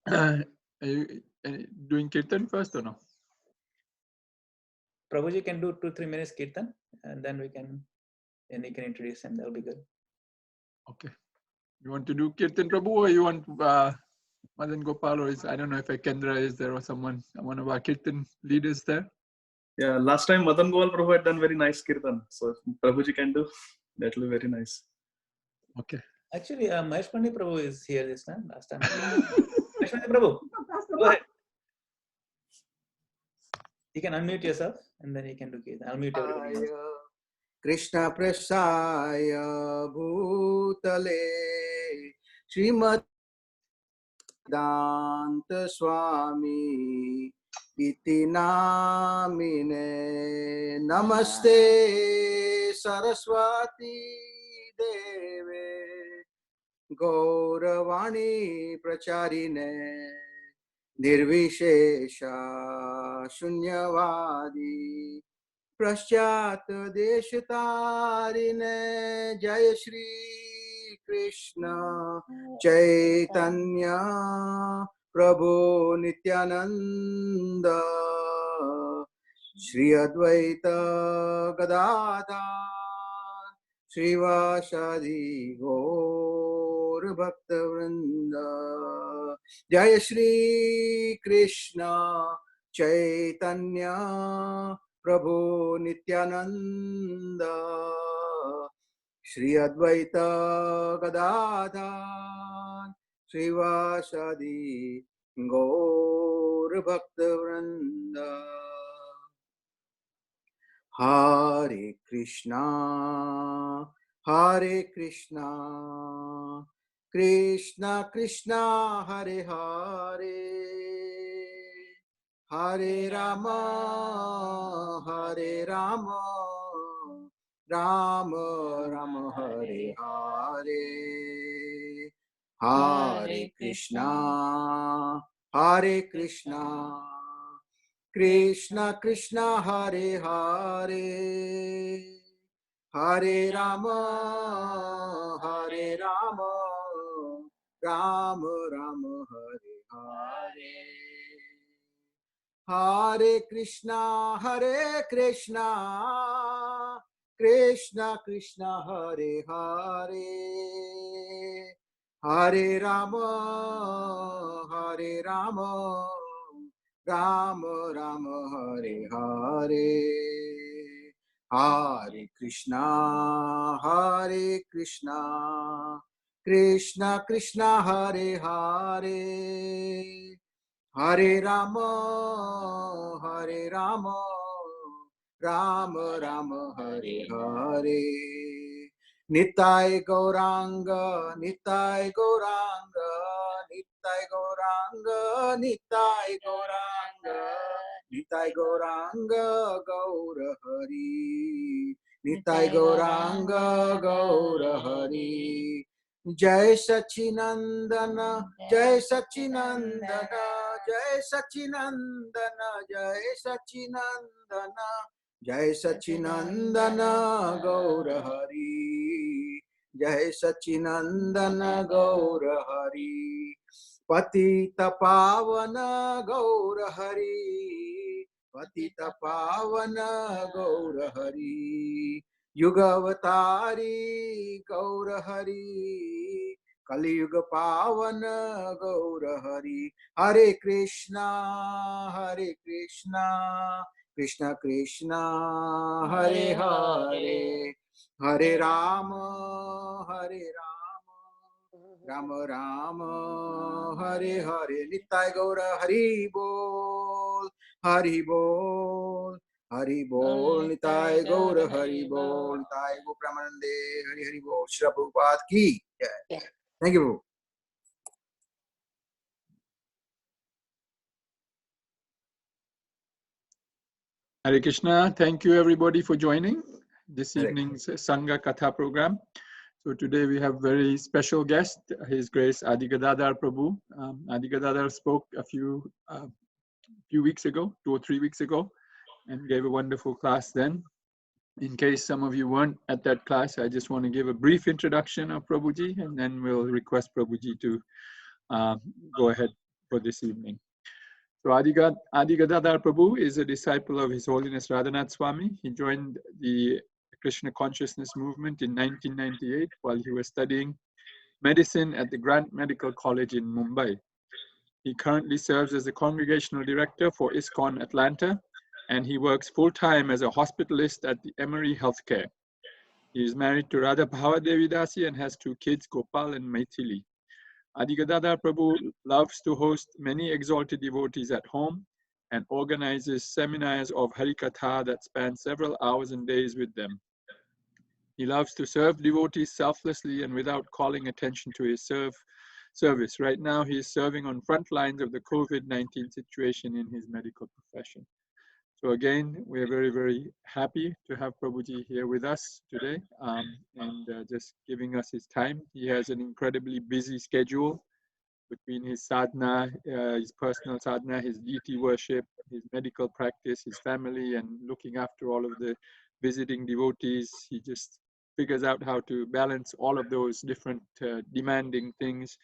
Are you doing kirtan first or no? Prabhuji can do 2-3 minutes kirtan, and then and he can introduce him. That'll be good. Okay. You want to do kirtan, Prabhu, or you want Madan Gopal, or I don't know if Kendra is there or someone, one of our kirtan leaders there? Yeah, last time Madan Gopal Prabhu had done very nice kirtan. So if Prabhuji can do, that will be very nice. Okay. Actually, Mahesh Pandey Prabhu is here this time. Last time. Mahesh Pandey Prabhu, go ahead. You can unmute yourself and then you can do kirtan. I'll mute everybody else. Krishna Prasaya Bhutale Srimad Danta Swami Iti Namine Namaste Saraswati Deve Gauravani Pracharine Nirvishesha Shunyavadi Prasyat Deshtarine Jai Shri Krishna Chaitanya Prabhu Nityananda Shri Advaita Gadadhar Srivasadi Gaur Bhakta Vrinda Jai Shri Krishna Chaitanya Prabhu Nityananda Shri Advaita Gadadhar Srivasadi Gaur Bhakta Vrinda Hare Krishna Krishna Krishna Hare Hare Hare Rama Rama Rama Hare Hare Hare Krishna Krishna Krishna Hare Hare Hare Rama Rama Rama Hare Hare Hare Krishna Krishna Krishna Hare Hare Hare Rama Rama Rama Hare Hare Hare Krishna Krishna Krishna Hare Hare Hare Rama Rama Rama Hare Hare Nitai Gauranga Nitai Gauranga Nitai Gauranga Nitai Gauranga Nitai Gauranga Gaura Hari Nitai Gauranga Gaura Hari Jai Sachinandana Jai Sachinandana Jai Sachinandana Jai Sachinandana Jai Sachinandana Gaura Hari Jai Sachinandana Gaura Hari Patita Pavana Gaura Hari Patita Pavana Gaura Hari Yugavatari Gaura Hari Kali Yuga Pavana Gaura Hari Hare Krishna Krishna Krishna Hare Hare Hare Rama Rama Rama Hare Hare Nitai Gaura Hari Bol Hari Bol Hari Bol Nitai Gaura Hari Bol Nitai Go Pramanande Hari Hari Bol Shri Prabhupada ki jai. Thank you. Hare Krishna. Thank you everybody for joining this evening's Sangha Katha program. So today we have very special guest, His Grace Adi Gadadhar Prabhu. Adi Gadadhar spoke a few weeks ago, 2 or 3 weeks ago, and gave a wonderful class then. In case some of you weren't at that class, I just want to give a brief introduction of Prabhuji, and then we'll request Prabhuji to go ahead for this evening. So Adi Gadadhar Prabhu is a disciple of His Holiness Radhanath Swami. He joined the Krishna Consciousness Movement in 1998 while he was studying medicine at the Grant Medical College in Mumbai. He currently serves as the Congregational Director for ISKCON Atlanta, and he works full-time as a hospitalist at the Emory Healthcare. He is married to Radha Bhava Devidasi and has 2 kids, Gopal and Maithili. Adi Gadadhar Prabhu loves to host many exalted devotees at home and organizes seminars of Harikatha that span several hours and days with them. He loves to serve devotees selflessly and without calling attention to his service. Right now, he is serving on front lines of the COVID-19 situation in his medical profession. So again, we are very, very happy to have Prabhuji here with us today and just giving us his time. He has an incredibly busy schedule between his sadhana, his personal sadhana, his deity worship, his medical practice, his family, and looking after all of the visiting devotees. He just figures out how to balance all of those different demanding things.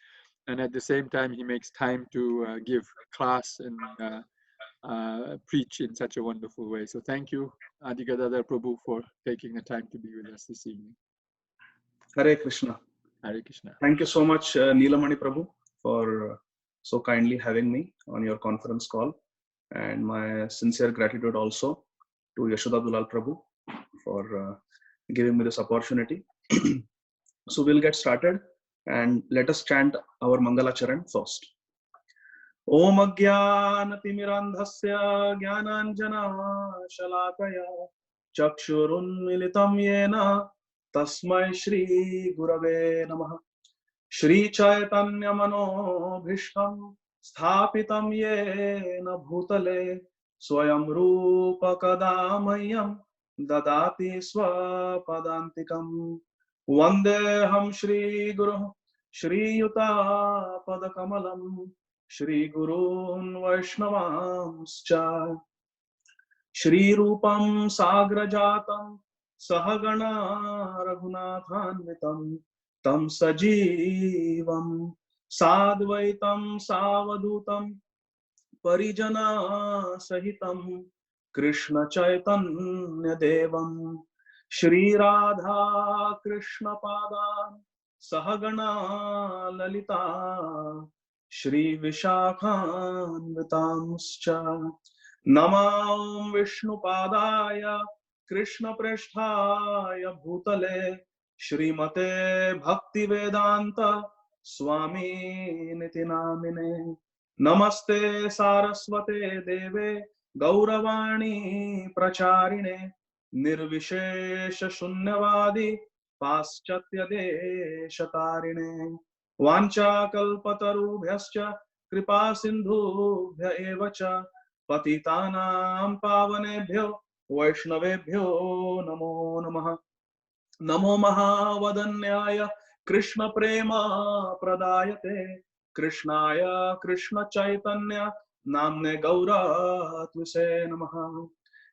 And at the same time, he makes time to give class and preach in such a wonderful way. So thank you, Adi Gadadhar Prabhu, for taking the time to be with us this evening. Hare Krishna. Hare Krishna. Thank you so much, Neelamani Prabhu, for so kindly having me on your conference call. And my sincere gratitude also to Yashoda Dulal Prabhu for giving me this opportunity. So we'll get started and let us chant our Mangala Charan first. Om Ajnanatimirandhasya Jnananjana Shalakaya Chakshurunmilitam Yena Tasmai Shri Gurave Namaha. Shri Chaitanya Manobhishtam Sthapitam Yena Bhutale Swayam Rupa Kadamayam Dadati Swapadantikam. Vandeham Shri Guru Shri Yuta Padakamalam Shri Gurun Vaishnavamscha Shri Rupam Sagrajatam Sahagana Raghunathanvitam Tam Sajivam Sadvaitam Savadutam Parijana Sahitam Krishna Chaitanya Devam Shri Radha Krishna Padam Sahagana Lalita Shri Vishakhanvitamscha Namam Vishnu Padaya Krishna Prasthaya Bhutale Shrimate Bhakti Vedanta Swami Niti Namine Namaste Saraswate Deve Gauravani Pracharine Nirvishesha Shunyavadi Paschatya Deshatarine Vancha kalpatarubhyascha kripa sindhubhya evacha patitanam pavanebhyo vaishnavebhyo namo namaha. Namo mahavadanyaya Krishna prema pradayate Krishnaya Krishna chaitanya namne gaura tvise namaha.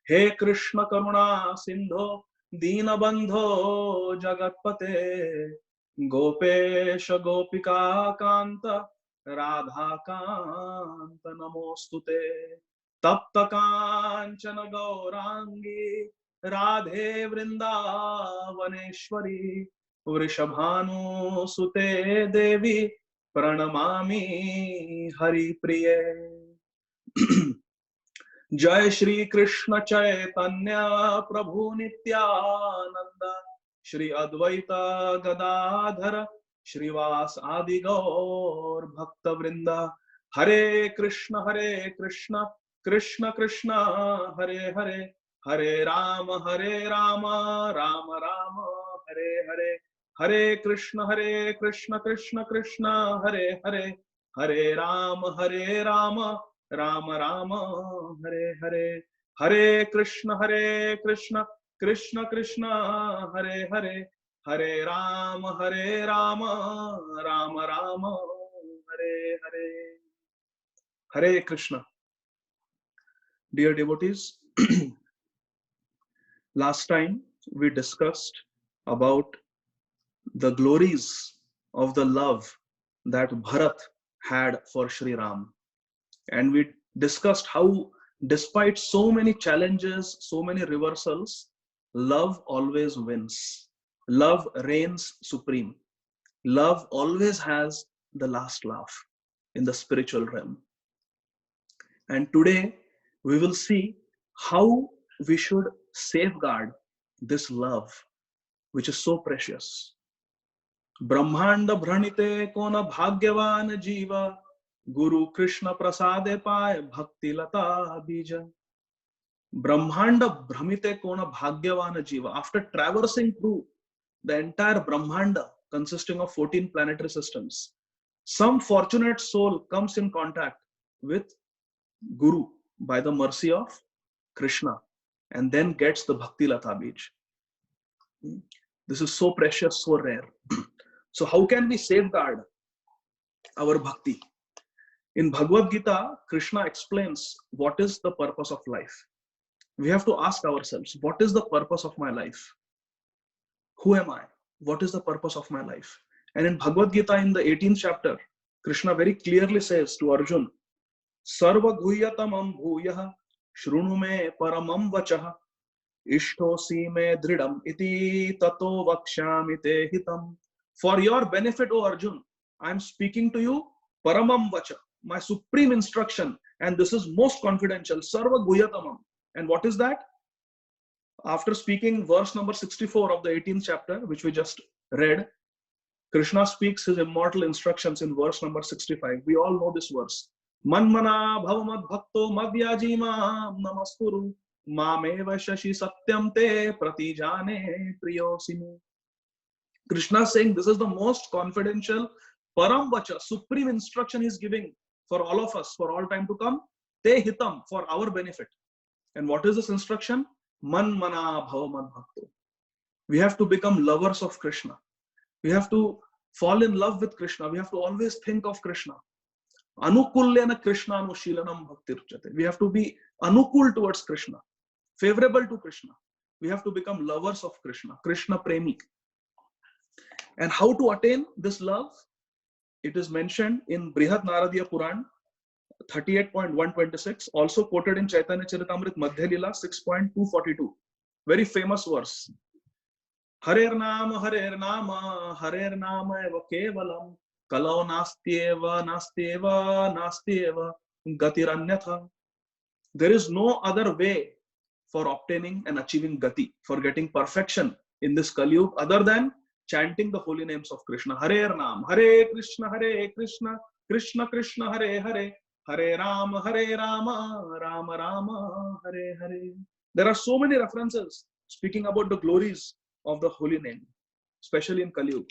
He Krishna karuna sindho deenabandho jagatpate Gopesha Gopika Kanta Radha Kanta Namostute Tapta Kanchana Gaurangi Radhe Vrindavaneshwari Vrishabhanu Sute Devi Pranamami Hari Priye. Jai Shri Krishna Chaitanya Prabhu Nityananda Shri Advaita Gadadhara Shrivas Adi Gaur Bhakta Vrinda Hare Krishna Krishna Krishna Hare Hare Hare Rama Rama Rama Hare Hare Hare Krishna Krishna Krishna Hare Hare Hare Rama Rama Rama Hare Hare Hare Krishna Krishna Krishna Hare Hare Hare Rama Rama Hare Hare. Hare Krishna. Dear devotees, last time we discussed about the glories of the love that Bharat had for Sri Ram. And we discussed how, despite so many challenges, so many reversals, love always wins. Love reigns supreme. Love always has the last laugh in the spiritual realm. And today we will see how we should safeguard this love, which is so precious. Brahmanda Bhranite Kona Bhagyavan Jiva Guru Krishna Prasade Paye Bhakti Lata Bija. Brahmanda Bhramite Kona Bhagyavana Jiva. After traversing through the entire Brahmanda consisting of 14 planetary systems, some fortunate soul comes in contact with Guru by the mercy of Krishna and then gets the Bhakti Lata Bij. This is so precious, so rare. So how can we safeguard our bhakti? In Bhagavad Gita, Krishna explains what is the purpose of life. We have to ask ourselves, what is the purpose of my life? Who am I? What is the purpose of my life? And in Bhagavad Gita, in the 18th chapter, Krishna very clearly says to Arjun, Sarva guhyatamam bhuyah shrunu me paramam vachah ishtosi me dridam iti tato vakshyami te hitam. For your benefit, O Arjun, I am speaking to you paramam vacha, my supreme instruction, and this is most confidential. Sarva guhyatamam. And what is that? After speaking verse number 64 of the 18th chapter, which we just read, Krishna speaks his immortal instructions in verse number 65. We all know this verse. Manmana bhavamad bhakto madhyajima namaskuru mameva shashi satyam te pratijane priyosimi. Krishna is saying this is the most confidential param vacha, supreme instruction he is giving for all of us, for all time to come. Te hitam, for our benefit. And what is this instruction? Manmana bhavamad bhakto. We have to become lovers of Krishna. We have to fall in love with Krishna. We have to always think of Krishna. Anukulyana Krishna anushīlanam bhaktircate. We have to be anukul towards Krishna, favorable to Krishna. We have to become lovers of Krishna, Krishna premi. And how to attain this love? It is mentioned in Brihad Naradiya Puran 38.126, also quoted in Chaitanya Charitamrita Madhya Lila 6.242. Very famous verse. Harer nama eva kevalam kalau nastyeva gatiranyatha. There is no other way for obtaining and achieving gati, for getting perfection in this Kali Yuga other than chanting the holy names of Krishna. Hare Nam, Hare Krishna, Krishna Krishna, Hare Hare, Hare Rama, Rama Rama, Hare Hare. There are so many references speaking about the glories of the holy name, especially in Kali Yuga.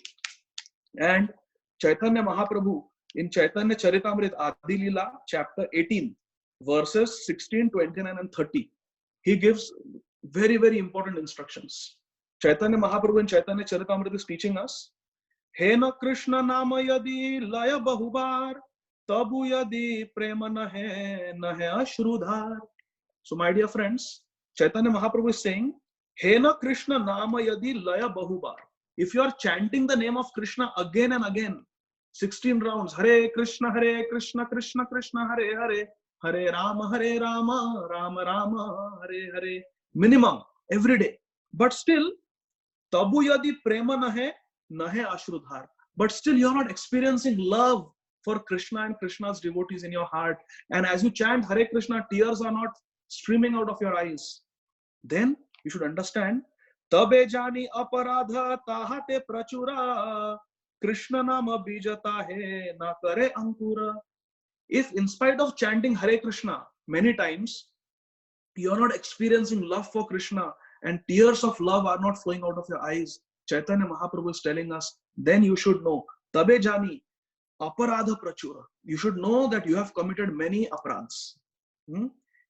And Chaitanya Mahaprabhu in Chaitanya Charitamrita Adi Lila chapter 18 verses 16, 29 and 30, he gives very, very important instructions. Chaitanya Mahaprabhu in Chaitanya Charitamrita is teaching us, Hena Krishna nama yadi laya bahubar tabu yadi prema nahe ashrudhar. So my dear friends, Chaitanya Mahaprabhu is saying, Hena Krishna nama yadi laya bahubar. If you are chanting the name of Krishna again and again, 16 rounds, Hare Krishna, Krishna Krishna, Hare Hare, Hare Rama, Rama Rama, Hare Hare, minimum every day. But still, tabu yadi prema nahe ashrudhar. But still you are not experiencing love for Krishna and Krishna's devotees in your heart. And as you chant Hare Krishna, tears are not streaming out of your eyes. Then you should understand, tabe jani aparadha tahate prachura Krishna nama bijata he na kare ankura. If in spite of chanting Hare Krishna many times, you are not experiencing love for Krishna and tears of love are not flowing out of your eyes, Chaitanya Mahaprabhu is telling us, then you should know, tabe jani aparadha prachura. You should know that you have committed many aparadhs.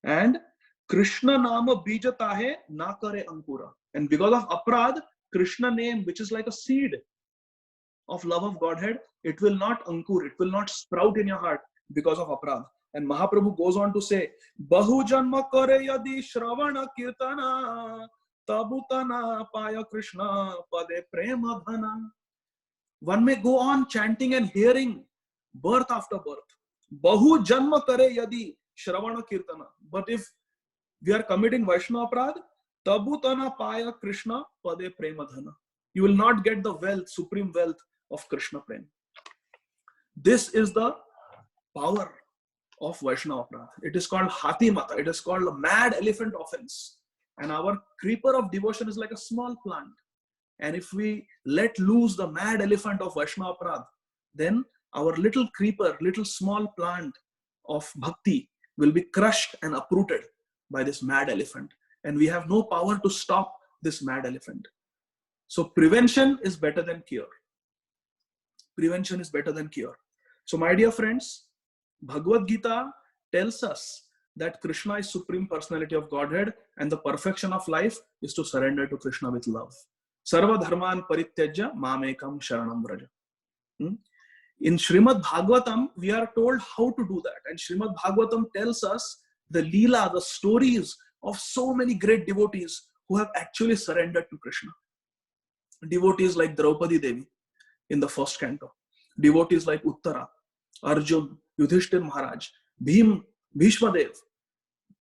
And Krishna nama bijata hai na kare ankura. And because of aparadh, Krishna name, which is like a seed of love of Godhead, it will not ankur, it will not sprout in your heart because of aparadh. And Mahaprabhu goes on to say, Bahu janma kare yadi shravana kirtana tabutana paya Krishna pade prema dhana. One may go on chanting and hearing birth after birth. Bahu janma kare yadi shravana kirtana. But if we are committing Vaishnava aparadh, tabutana paya Krishna pade premadhana. You will not get the wealth, supreme wealth of Krishna prem. This is the power of Vaishnava aparadh. It is called Hathi Mata. It is called a mad elephant offense. And our creeper of devotion is like a small plant. And if we let loose the mad elephant of Vaishnava aparadh, then our little creeper, little small plant of bhakti will be crushed and uprooted by this mad elephant. And we have no power to stop this mad elephant. So prevention is better than cure. Prevention is better than cure. So my dear friends, Bhagavad Gita tells us that Krishna is Supreme Personality of Godhead and the perfection of life is to surrender to Krishna with love. Sarva dharman parityajya mamekam sharanam vraja. In Srimad Bhagavatam, we are told how to do that. And Srimad Bhagavatam tells us the Leela, the stories of so many great devotees who have actually surrendered to Krishna. Devotees like Draupadi Devi in the first canto. Devotees like Uttara, Arjun, Yudhishthir Maharaj, Bhishma Dev,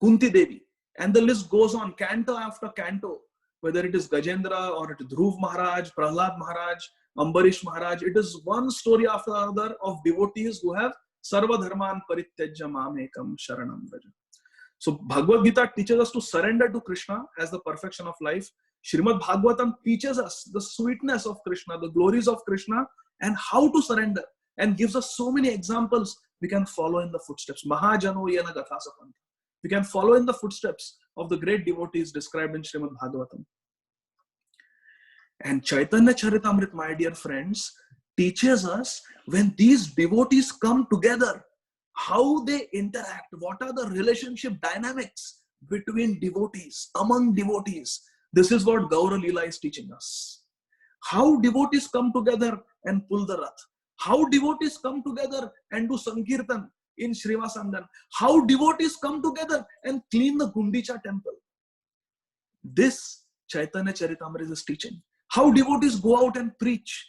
Kunti Devi. And the list goes on, canto after canto. Whether it is Gajendra or it is Dhruv Maharaj, Prahlad Maharaj, Ambarish Maharaj, it is one story after another of devotees who have Sarva Dharman Parityajya Mamekam Sharanam Vraja. So Bhagavad Gita teaches us to surrender to Krishna as the perfection of life. Srimad Bhagavatam teaches us the sweetness of Krishna, the glories of Krishna, and how to surrender, and gives us so many examples we can follow in the footsteps. Mahajano Yena Gathasapanta. We can follow in the footsteps of the great devotees described in Srimad Bhagavatam. And Chaitanya Charitamrita, my dear friends, teaches us when these devotees come together, how they interact, what are the relationship dynamics between devotees, among devotees. This is what Gaura Leela is teaching us. How devotees come together and pull the rath. How devotees come together and do Sankirtan in Srivasangan. How devotees come together and clean the Gundicha temple. This Chaitanya Charitamrita is teaching. How devotees go out and preach.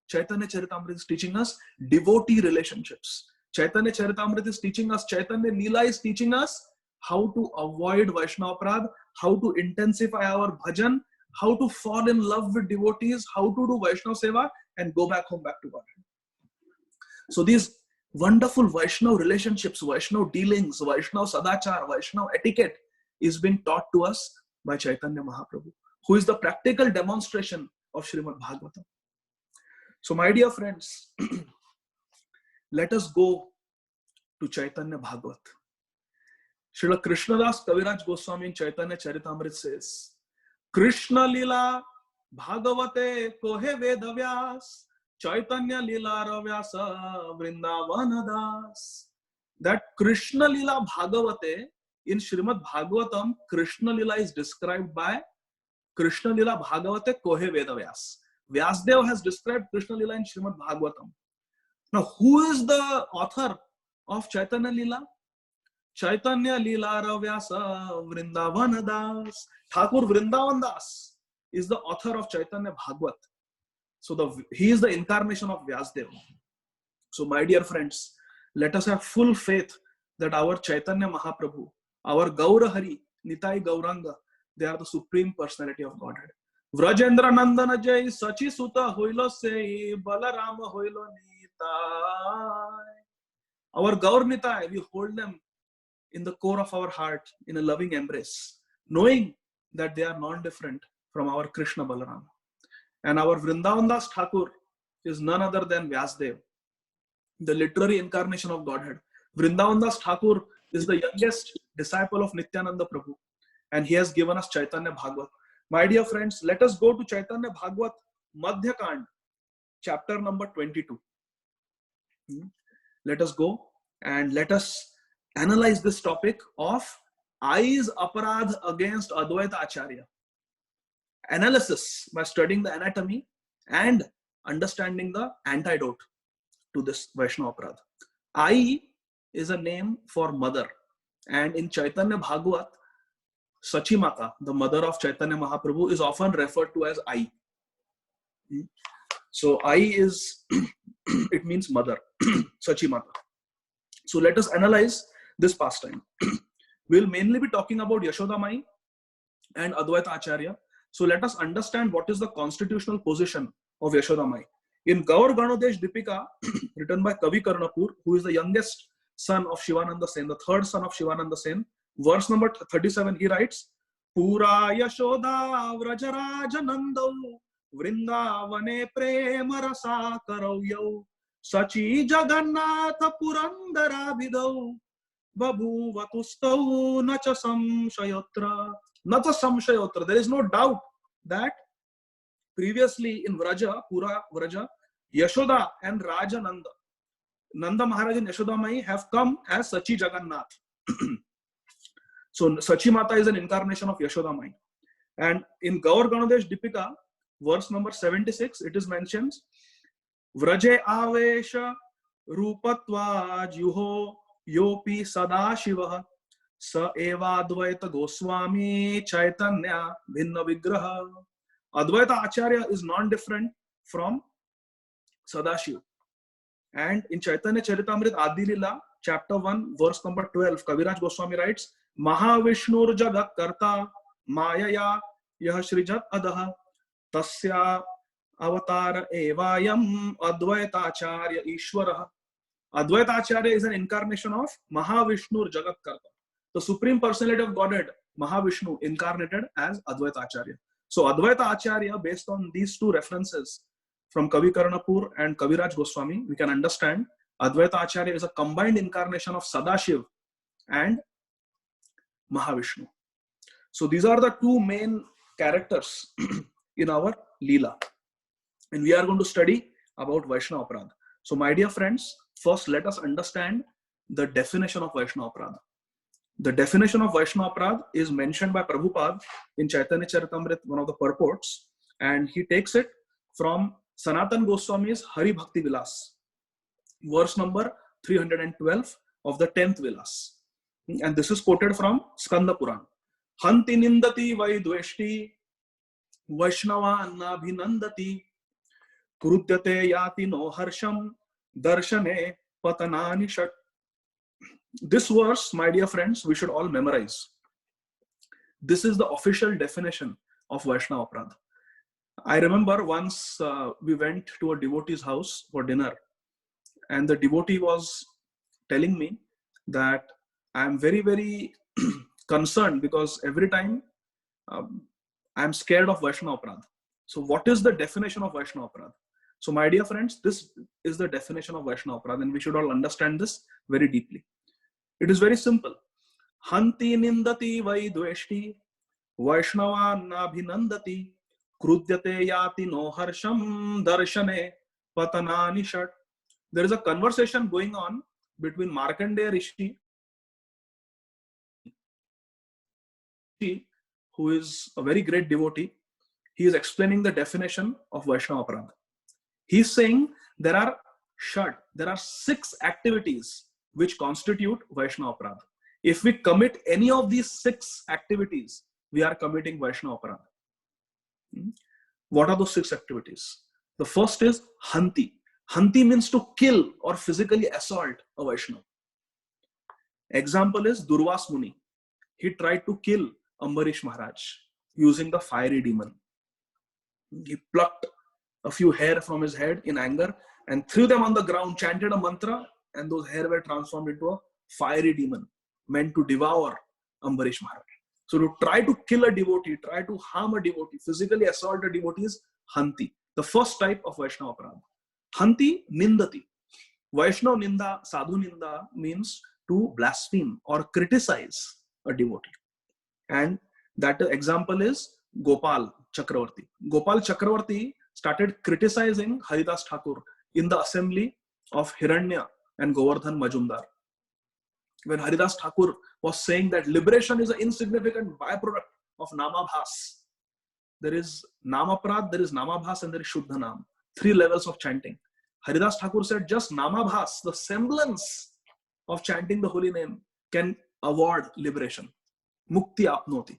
Chaitanya Charitamrita is teaching us devotee relationships. Chaitanya Charitamrita is teaching us, Chaitanya Leela is teaching us how to avoid Vaishnava aparadh, how to intensify our bhajan, how to fall in love with devotees, how to do Vaishnava seva and go back home, back to God. So these wonderful Vaishnava relationships, Vaishnava dealings, Vaishnava sadachar, Vaishnava etiquette is being taught to us by Chaitanya Mahaprabhu, who is the practical demonstration of Srimad Bhagavatam. So my dear friends, let us go to Chaitanya Bhagavat. Srila Krishnadas Kaviraj Goswami in Chaitanya Charitamrita says, Krishna Lila Bhagavate Kohe Vedavyas Chaitanya Lila Ravyasa Vrindavanadas. That Krishna Lila Bhagavate in Srimad Bhagavatam, Krishna Lila is described by Krishna Lila Bhagavate Kohe Vedavyas. Vyasdev has described Krishna Lila in Srimad Bhagavatam. Now, who is the author of Chaitanya Lila? Chaitanya Lila Ravyasa Vrindavanadas. Thakur Vrindavan Das is the author of Chaitanya Bhagavat. So he is the incarnation of Vyasdev. So my dear friends, let us have full faith that our Chaitanya Mahaprabhu, our Gaura Hari, Nitai Gauranga, they are the Supreme Personality of Godhead. Vrajendra Nandana Jai Sachi Suta Hoilo Se Balarama Hoilo Nitai. Our Gaur Nitai, we hold them in the core of our heart in a loving embrace, knowing that they are non-different from our Krishna Balarama. And our Vrindavan Das Thakur is none other than Vyasdev, the literary incarnation of Godhead. Vrindavan Das Thakur is the youngest disciple of Nityananda Prabhu, and he has given us Chaitanya Bhagavat. My dear friends, let us go to Chaitanya Bhagavat, Madhya Kand, chapter number 22. Let us go and let us analyze this topic of Ai's aparadh against Advaita Acharya. Analysis by studying the anatomy and understanding the antidote to this Vaishnava aparadh. Ai is a name for mother, and in Chaitanya Bhagavat, Sachimata, the mother of Chaitanya Mahaprabhu, is often referred to as Ai. So Ai is, it means mother, Sachimata. So let us analyze this pastime. We'll mainly be talking about Yashoda Mai and Advaita Acharya. So let us understand what is the constitutional position of Yashoda Mai. In Gaur Ganodesh Dipika, written by Kavi Karnapur, who is the youngest son of Shivananda Sen, the third son of Shivananda Sen, verse number 37, he writes, Pura Yashoda Vrajarajanandau Vrindavane Prema Rasa Karavyau Sachi Jagannatha Purandarabhidau Babhuvatustau Nacha Samshayotra. Nacha Samshayotra. There is no doubt that previously in Vraja, Pura Vraja, Yashoda and Rajananda, Nanda Maharaj and Yashoda Mai have come as Sachi Jagannath. So Sachi Mata is an incarnation of Yashoda Mai. And in Gaur Ganodesh Dipika, verse number 76, it is mentioned, Vraje Avesha Rupatva Juho Yopi Sadashiva Sa Eva Advaita Goswami Chaitanya Bhinna Vigraha. Advaita Acharya is non-different from Sadashiv. And in Chaitanya Charitamrita Adilila, chapter 1, verse number 12, Kaviraj Goswami writes, Mahavishnur Jagat Karta Mayaya Yahashrijat Adaha Tasya Avatar Evayam Advaita Acharya Ishwaraha. Advaita Acharya is an incarnation of Mahavishnur Jagat Karta. The Supreme Personality of Godhead, Mahavishnu, incarnated as Advaita Acharya. So Advaita Acharya, based on these two references from Kavi Karnapur and Kaviraj Goswami, we can understand Advaita Acharya is a combined incarnation of Sadashiv and Mahavishnu. So these are the two main characters in our Leela. And we are going to study about Vaishnava Aparadha. So my dear friends, first let us understand the definition of Vaishnava Aparadha. The definition of Vaishnava Aparadha is mentioned by Prabhupada in Chaitanya Charitamrita, one of the purports, and he takes it from Sanatan Goswami's Hari Bhakti Vilas, verse number 312 of the 10th Vilas. And this is quoted from Skanda Puran. Hanti nindati vaidveshti Vaishnava nabhinandati Krudyate yati no harsham darshane patanani shat. This verse, my dear friends, we should all memorize. This is the official definition of Vaishnava Aparadha. I remember once we went to a devotee's house for dinner, and the devotee was telling me that I am very, very concerned because every time I am scared of Vaishnava Aparadha. So what is the definition of Vaishnava Aparadha? So my dear friends, this is the definition of Vaishnava Aparadha, and we should all understand this very deeply. It is very simple. Hanti nindati vaidveshti Vaishnava nabhinandati Krudyate yati no harsham darshane patanani shat. There is a conversation going on between Markandeya Rishi, who is a very great devotee. He is explaining the definition of Vaishnava Aparadha. He is saying there are 6 activities which constitute Vaishnava Aparadha. If we commit any of these 6 activities, we are committing Vaishnava Aparadha. What are those 6 activities? The first is Hanti. Hanti means to kill or physically assault a Vaishnava. Example is Durvas Muni. He tried to kill Ambarish Maharaj using the fiery demon. He plucked a few hair from his head in anger and threw them on the ground, chanted a mantra, and those hair were transformed into a fiery demon meant to devour Ambarish Maharaj. So to try to kill a devotee, try to harm a devotee, physically assault a devotee is Hanti, the first type of Vaishnava Aparadha. Hanti Nindati. Vaishnava Ninda, Sadhu Ninda means to blaspheme or criticize a devotee. And that example is Gopal Chakravarti. Gopal Chakravarti started criticizing Haridas Thakur in the assembly of Hiranya and Govardhan Majumdar. When Haridas Thakur was saying that liberation is an insignificant byproduct of Namabhas. There is Namaprad, there is Namabhas, and there is Shuddha Nam. 3 levels of chanting. Haridas Thakur said just Namabhas, the semblance of chanting the holy name, can award liberation. Mukti apnoti.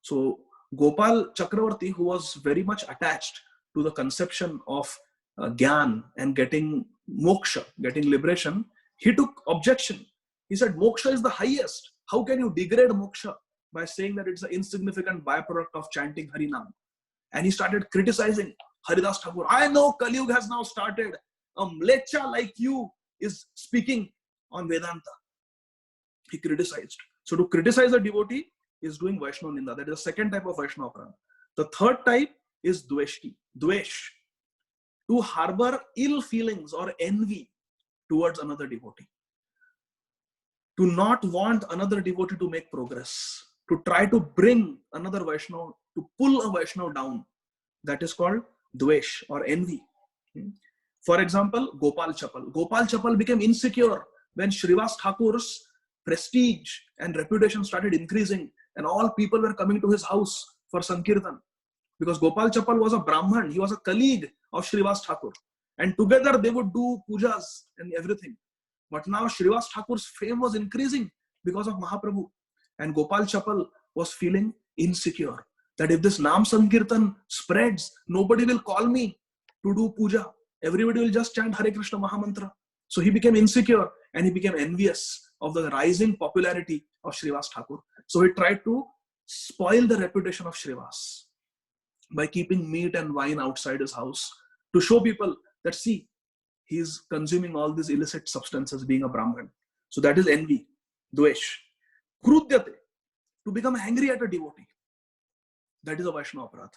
So Gopal Chakravarti, who was very much attached to the conception of Gyan and getting moksha, getting liberation, He took objection. He said, moksha is the highest. How can you degrade moksha by saying that it's an insignificant byproduct of chanting Harinam? And he started criticizing Haridas Thakur. I know Kali Yuga has now started. A mlecha like you is speaking on Vedanta. He criticized. So to criticize a devotee is doing Vaishnava Ninda. That is the second type of Vaishnava Aparadha. The third type is Dveshti. Dvesh. To harbor ill feelings or envy towards another devotee. To not want another devotee to make progress. To try to bring another Vaishnava, to pull a Vaishnava down. That is called Dvesh or envy. For example, Gopal Chapal. Gopal Chapal became insecure when Srivas Thakur's prestige and reputation started increasing and all people were coming to his house for Sankirtan. Because Gopal Chapal was a Brahman, he was a colleague of Srivas Thakur. And together they would do pujas and everything. But now Srivas Thakur's fame was increasing because of Mahaprabhu. And Gopal Chapal was feeling insecure. That if this Nam Sankirtan spreads, nobody will call me to do puja. Everybody will just chant Hare Krishna Mahamantra. So he became insecure and he became envious of the rising popularity of Srivas Thakur. So he tried to spoil the reputation of Srivas by keeping meat and wine outside his house to show people that, see, he is consuming all these illicit substances being a Brahman. So that is envy, Dvesh. Krudyate, to become angry at a devotee. That is a Vaishnava Aparadha.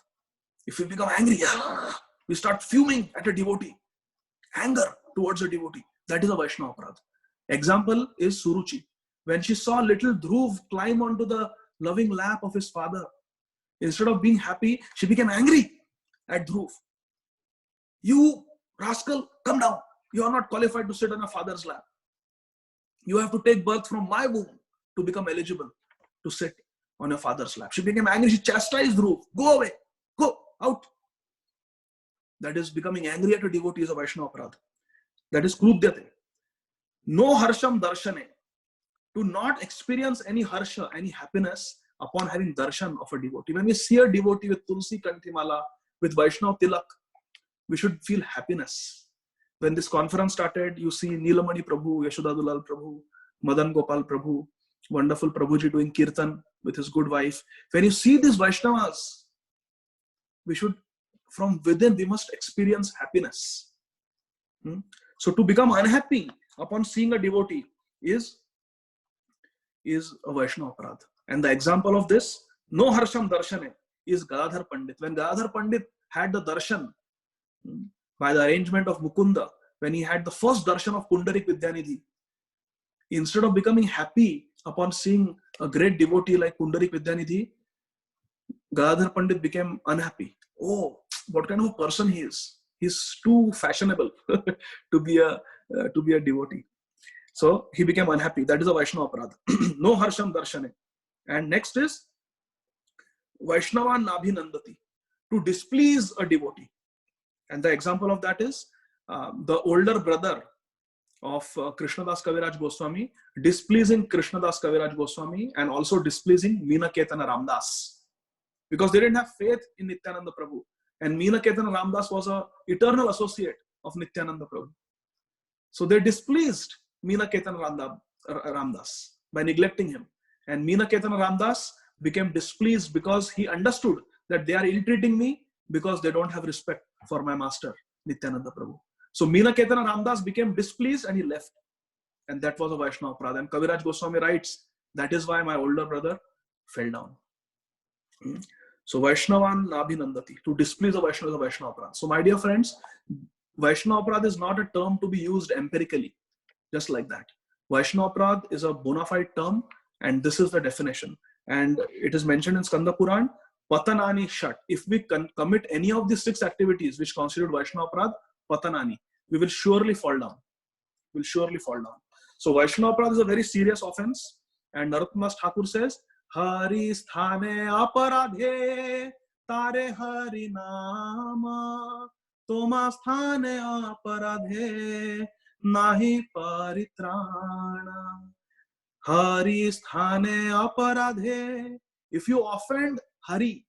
If we become angry, we start fuming at a devotee, anger towards a devotee. That is a Vaishnava Aparadha. Example is Suruchi. When she saw little Dhruv climb onto the loving lap of his father, instead of being happy, she became angry at Dhruv. You rascal, come down. You are not qualified to sit on your father's lap. You have to take birth from my womb to become eligible to sit on your father's lap. She became angry. She chastised Dhruv. Go away. Go out. That is becoming angry at a devotee is a Vaishnava Aparadha. That is Krudyate. No harsham darshane. To not experience any harsha, any happiness upon having darshan of a devotee. When we see a devotee with Tulsi Kanthimala, with Vaishnava Tilak, we should feel happiness. When this conference started, you see Neelamani Prabhu, Yashoda Dulal Prabhu, Madan Gopal Prabhu, wonderful Prabhuji doing kirtan with his good wife. When you see these Vaishnavas, we should, from within, we must experience happiness. So to become unhappy upon seeing a devotee is a Vaishnava Aparadha. And the example of this, no harsham darshane, is Gadadhar Pandit. When Gadadhar Pandit had the darshan by the arrangement of Mukunda, when he had the first darshan of Pundarik Vidyanidhi, instead of becoming happy upon seeing a great devotee like Pundarik Vidyanidhi, Gadadhar Pandit became unhappy. Oh, what kind of a person he is. He's too fashionable to be a devotee. So he became unhappy. That is a Vaishnava Aparadha. No harsham darshane. And next is Vaishnava Nabhinandati. To displease a devotee. And the example of that is the older brother of Krishnadas Kaviraj Goswami displeasing Krishnadas Kaviraj Goswami and also displeasing Meena Ketana Ramdas. Because they didn't have faith in Nityananda Prabhu. And Meena Ketana Ramdas was an eternal associate of Nityananda Prabhu. So they displeased Meena Ketana Ramdas by neglecting him. And Meena Ketana Ramdas became displeased because he understood that they are ill-treating me because they don't have respect for my master, Nityananda Prabhu. So Meena Ketana Ramdas became displeased and he left. And that was a Vaishnava Aparadha. And Kaviraj Goswami writes, that is why my older brother fell down. So Vaishnavan Nabhinandati. To displease a Vaishnava is a Vaishnava Aparadha. So my dear friends, Vaishnava Aparadha is not a term to be used empirically, just like that. Vaishnava Aparadha is a bona fide term, and this is the definition. And it is mentioned in Skanda Puran, Patanani Shat. If we commit any of these 6 activities which constitute Vaishnava Aparadha, Patanani, we will surely fall down. Will surely fall down. So Vaishnava Aparadha is a very serious offense. And Narottama Thakur says, Hari sthane aparadhe tare hari nama toma sthane aparadhe nahi paritrana. Hari sthane aparadhe. If you offend Hari,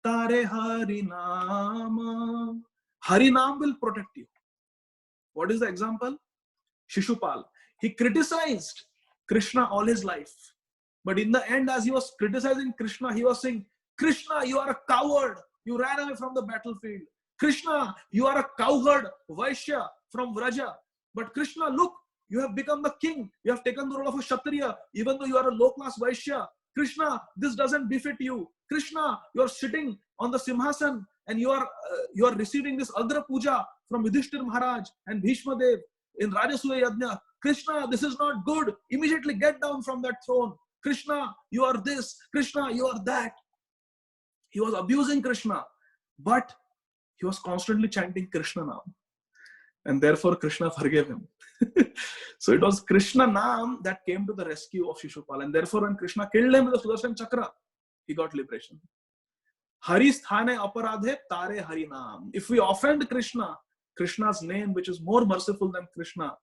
tare hari nama. Hari Nam will protect you. What is the example? Shishupal. He criticized Krishna all his life. But in the end, as he was criticizing Krishna, he was saying, Krishna, you are a coward. You ran away from the battlefield. Krishna, you are a cowherd, Vaishya from Vraja. But Krishna, look, you have become the king. You have taken the role of a Kshatriya, even though you are a low-class Vaishya. Krishna, this doesn't befit you. Krishna, you are sitting on the Simhasan and you are receiving this Agra Puja from Yudhishthir Maharaj and Bhishma Dev in Rajasuya Yajna. Krishna, this is not good. Immediately get down from that throne. Krishna, you are this. Krishna, you are that. He was abusing Krishna, but he was constantly chanting Krishna Naam. And therefore Krishna forgave him. So it was Krishna Naam that came to the rescue of Shishupal. And therefore when Krishna killed him with the Sudarshan Chakra, he got liberation. Hari sthane aparadhe tare hari naam. If we offend Krishna, Krishna's name, which is more merciful than Krishna,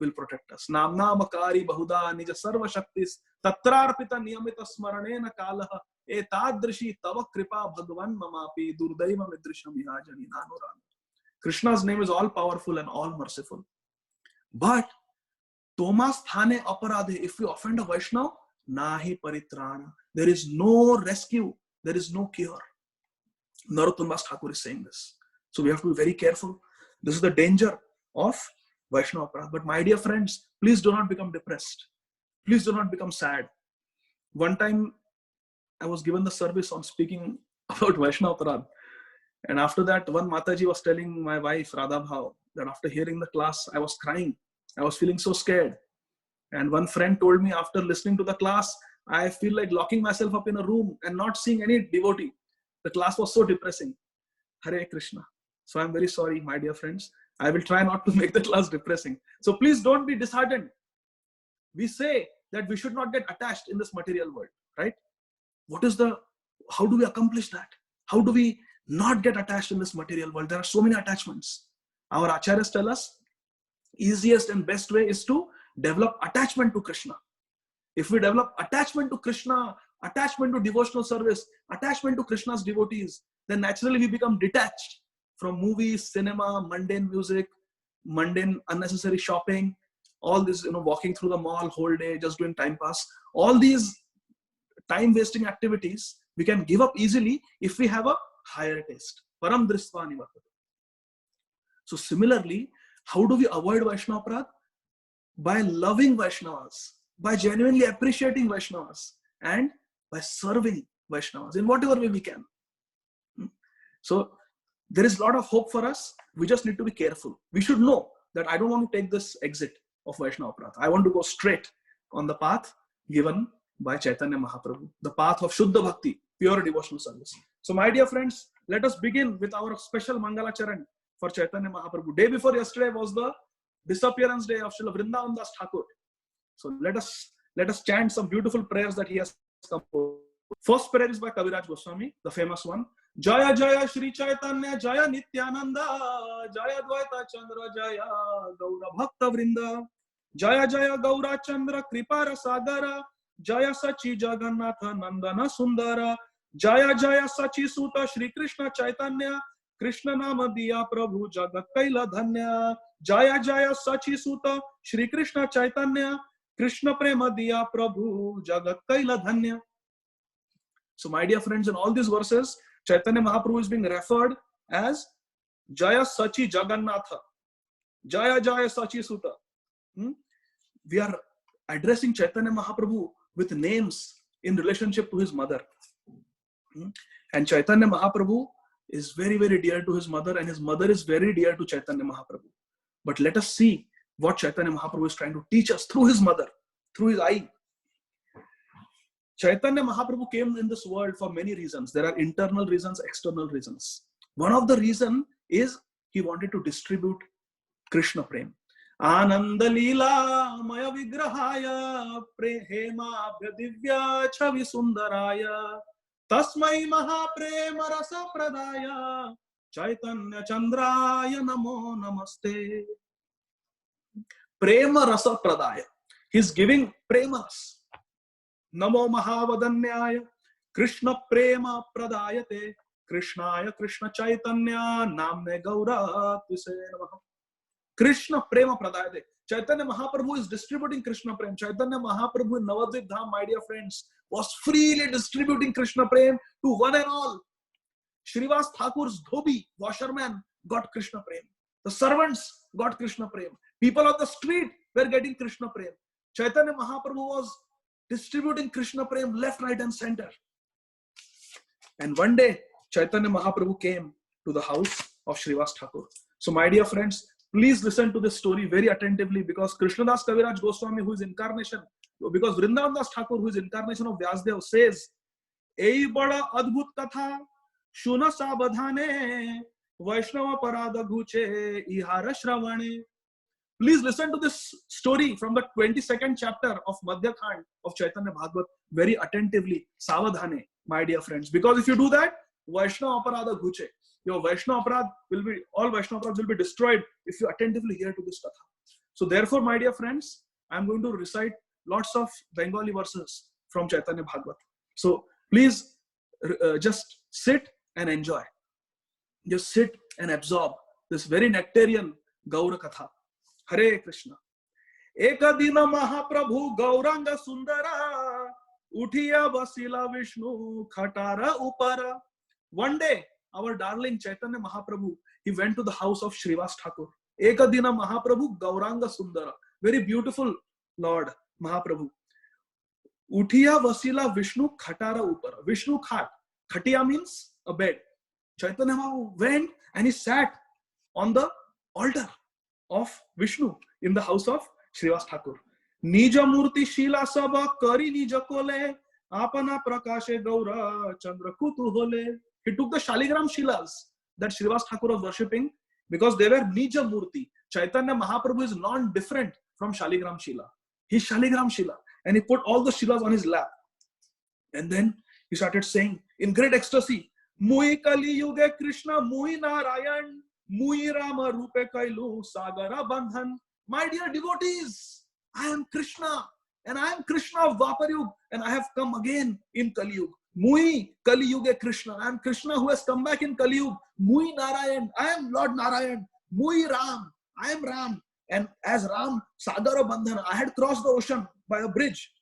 will protect us. Namna makari bahuda nija sarva shaktis tatrarpita niyamita smaranena kalaha etadrishi tava kripa bhagwan mamapi durdaiva midrisham yajani nanuran. Krishna's name is all powerful and all merciful. But Tomas thane aparadhe, if we offend a Vaishnava, nahi paritrana. There is no rescue. There is no cure. Narottam Das Thakur is saying this. So we have to be very careful. This is the danger of Vaishnava Aparadha. But my dear friends, please do not become depressed. Please do not become sad. One time I was given the service on speaking about Vaishnava Aparadha. And after that, one Mataji was telling my wife, Radha Bhav, that after hearing the class, I was crying. I was feeling so scared. And one friend told me after listening to the class, I feel like locking myself up in a room and not seeing any devotee. The class was so depressing. Hare Krishna. So I'm very sorry, my dear friends. I will try not to make the class depressing. So please don't be disheartened. We say that we should not get attached in this material world, right? How do we accomplish that? How do we not get attached in this material world? There are so many attachments. Our acharyas tell us, easiest and best way is to develop attachment to Krishna. If we develop attachment to Krishna, attachment to devotional service, attachment to Krishna's devotees, then naturally we become detached from movies, cinema, mundane music, mundane unnecessary shopping, all this, walking through the mall whole day, just doing time pass. All these time-wasting activities, we can give up easily if we have a higher taste. Param dristva nivartate. So similarly, how do we avoid Vaishnava Aparadha? By loving Vaishnavas, by genuinely appreciating Vaishnavas, and by serving Vaishnavas in whatever way we can. So there is a lot of hope for us. We just need to be careful. We should know that I don't want to take this exit of Vaishnava Aparadha. I want to go straight on the path given by Chaitanya Mahaprabhu, the path of Shuddha Bhakti, pure devotional service. So my dear friends, let us begin with our special Mangala Charan for Chaitanya Mahaprabhu. Day before yesterday was the disappearance day of Srila Vrindavan Das Thakur. So let us chant some beautiful prayers that he has composed. First prayer is by Kaviraj Goswami, the famous one. Jaya Jaya Shri Chaitanya Jaya Nityananda Jaya Dvaita Chandra Jaya Gaura Bhakta Vrinda Jaya Jaya Gaura Chandra Kripara Sagara Jaya Sachi Jagannatha Nandana Sundara Jaya Jaya Sachi Suta Shri Krishna Chaitanya Krishna Nama Diya Prabhu Jagat Kaila Dhanya Jaya Jaya Sachi Suta Shri Krishna Chaitanya Krishna Prema Diya Prabhu Jagat Kaila Dhanya. So my dear friends, in all these verses, Chaitanya Mahaprabhu is being referred as Jaya Sachi Jagannatha, Jaya Jaya Sachi Suta. We are addressing Chaitanya Mahaprabhu with names in relationship to his mother. And Chaitanya Mahaprabhu is very, very dear to his mother, and his mother is very dear to Chaitanya Mahaprabhu. But let us see what Chaitanya Mahaprabhu is trying to teach us through his mother, through his eye. Chaitanya Mahaprabhu came in this world for many reasons. There are internal reasons, external reasons. One of the reasons is he wanted to distribute Krishna Prem. Ananda Leela Maya Vigrahaya Prehema Divya Chavi Sundaraya Tasmai Mahaprema Rasa Pradaya Chaitanya Chandraya Namo Namaste. Prema Rasa Pradaya. He's giving premas. Namo Mahavadanyaya Krishna Prema Pradayate Krishnaya Krishna Chaitanya Namne Gaura Tuse Namaha. Krishna Prema Pradayate. Chaitanya Mahaprabhu is distributing Krishna Prem. Chaitanya Mahaprabhu in Navadvip Dham, my dear friends, was freely distributing Krishna Prem to one and all. Srinivas Thakur's dhobi, washerman, got Krishna Prem. The servants got Krishna Prem. People on the street were getting Krishna Prem. Chaitanya Mahaprabhu was distributing Krishna Prem left, right and center. And one day, Chaitanya Mahaprabhu came to the house of Srinivas Thakur. So my dear friends, please listen to this story very attentively, because Krishnadas Kaviraj Goswami, who is incarnation, because Vrindavan Das Thakur, who is incarnation of Vyasdev, says, "Ei bada adbhut katha, shuna sabadhane, Vaishnava parada guche, ihara shravane." Please listen to this story from the 22nd chapter of Madhya Khand of Chaitanya Bhagavat very attentively, savadhane, my dear friends. Because if you do that, Vaishnava parada guche, your Vaishnava aparad will be, all Vaishnava aparads will be destroyed if you attentively hear to this katha. So therefore, my dear friends, I am going to recite lots of Bengali verses from Chaitanya Bhagavat. So please just sit and enjoy. Just sit and absorb this very nectarian Gaura Katha. Hare Krishna. Ekadina Mahaprabhu Gauranga Sundara Uthiya Vasila Vishnu Khatara Upara. One day, our darling Chaitanya Mahaprabhu, he went to the house of Srinivas Thakur. Ekadina Mahaprabhu Gauranga Sundara. Very beautiful Lord Mahaprabhu. Uthiya Vasila Vishnu Khatara Upara. Vishnu Khat. Khatiya means a bed. Chaitanya Mahaprabhu went and he sat on the altar of Vishnu in the house of Srinivas Thakur. Nija Murti Shila Sabha Kari Nija Kole Apana Prakashe Gaura Chandra Kutu Hole. He took the Shaligram Shilas that Srinivas Thakur was worshipping because they were Nija Murti. Chaitanya Mahaprabhu is non-different from Shaligram Shila. He's Shaligram Shila. And he put all the Shilas on his lap. And then he started saying in great ecstasy, Mui Kali Yuge Krishna, Mui Narayan, Mui Rama Rupe Kailu, Sagara Bandhan. My dear devotees, I am Krishna. And I am Krishna of Dwapar, and I have come again in Kali Yuga. Mui Kali Yuge Krishna. I am Krishna who has come back in Kali Yuga. Mui Narayan. I am Lord Narayan. Mui Ram. I am Ram. And as Ram, Sagara Bandhana, I had crossed the ocean by a bridge.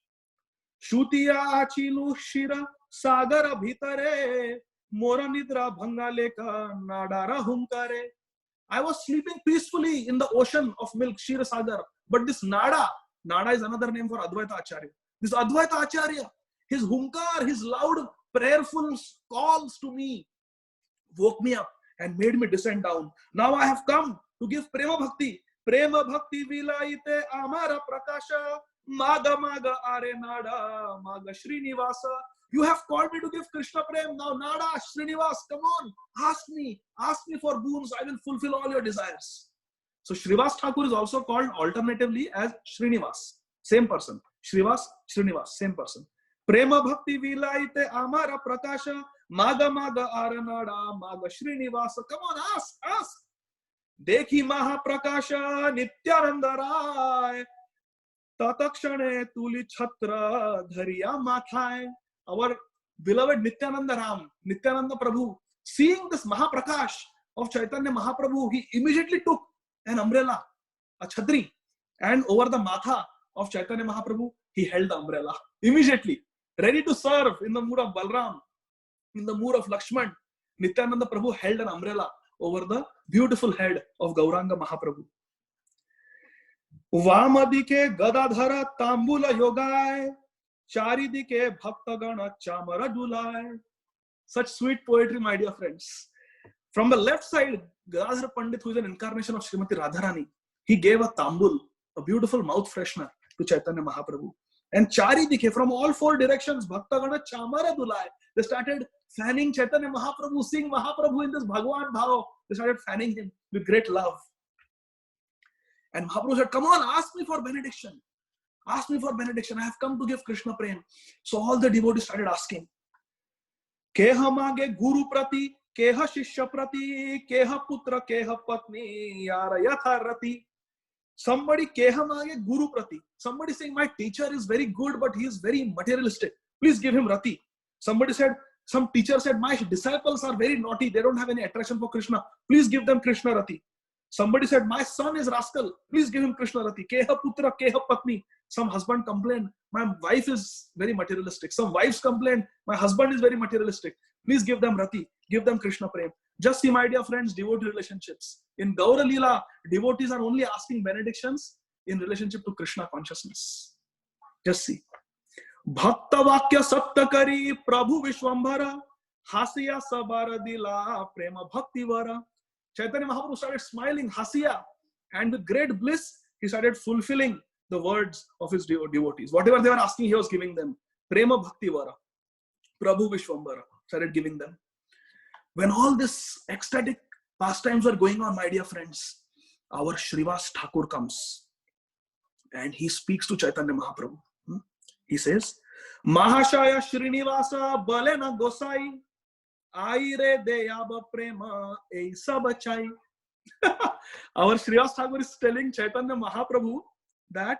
Shutiya Achilu Shira Sagara Bhitare Mora Nidra Bhangaleka Nadara Hunkare. I was sleeping peacefully in the ocean of milk, Shira Sagar. But this Nada is another name for Advaita Acharya. This Advaita Acharya, his hunkar, his loud, prayerful calls to me woke me up and made me descend down. Now I have come to give Prema Bhakti. Prema Bhakti Vilaite Amara Prakasha Maga Maga Are Nada Maga Srinivasa. You have called me to give Krishna Prem. Now Nada, Srinivas, come on, ask me for boons. I will fulfill all your desires. So Srinivas Thakur is also called alternatively as Srinivas. Same person. Srinivas, same person. Prema Bhakti Vilaite Amara Prakasha Maga Maga Aranada Maga Srinivasa. Come on, ask. Dekhi Mahaprakasha Nityananda Rai Tatakshane Tuli Chhatra Dhariya Mathai. Our beloved Nityananda Ram, Nityananda Prabhu, seeing this Mahaprakash of Chaitanya Mahaprabhu, he immediately took an umbrella, a chhatri, and over the matha of Chaitanya Mahaprabhu, he held the umbrella. Immediately, ready to serve in the mood of Balram, in the mood of Lakshman, Nityananda Prabhu held an umbrella over the beautiful head of Gauranga Mahaprabhu. Vamadike Gadadhara Tambula Yogai, Charidike Bhaktagana Chamara Dulai. Such sweet poetry, my dear friends. From the left side, Gadadhar Pandit, who is an incarnation of Srimati Radharani, he gave a tambul, a beautiful mouth freshener to Chaitanya Mahaprabhu. And Charidike, from all four directions, Bhaktagana Chamara Dulai, they started fanning Chaitanya Mahaprabhu, seeing Mahaprabhu in this Bhagwan Bhava. They started fanning him with great love. And Mahaprabhu said, come on, ask me for benediction. Ask me for benediction. I have come to give Krishna Prem. So all the devotees started asking. Keha mage guru prati, keha shishya prati, keha putra, keha patni, yara yatha rati. Somebody keha mage guru prati. Somebody saying, my teacher is very good, but he is very materialistic. Please give him rati. Somebody said, some teacher said, my disciples are very naughty. They don't have any attraction for Krishna. Please give them Krishna rati. Somebody said, my son is rascal. Please give him Krishna Rati. Keha putra, keha patni. Some husband complained, my wife is very materialistic. Some wives complained, my husband is very materialistic. Please give them Rati. Give them Krishna Prem. Just see, my dear friends, devotee relationships. In Gaura Leela, devotees are only asking benedictions in relationship to Krishna consciousness. Just see. Bhakta Vakya Saptakari Prabhu Vishwambhara Hasya Sabara Dila Prema Bhakti Vara. Chaitanya Mahaprabhu started smiling, Hasya, and with great bliss, he started fulfilling the words of his devotees. Whatever they were asking, he was giving them. Prema Bhakti Vara. Prabhu Vishwambhara started giving them. When all this ecstatic pastimes were going on, my dear friends, our Srivas Thakur comes and he speaks to Chaitanya Mahaprabhu. He says, Mahashaya Srinivasa Balena Gosai Aire Deyaba Prema Eisa Bachai. Our Srivas Thakur is telling Chaitanya Mahaprabhu that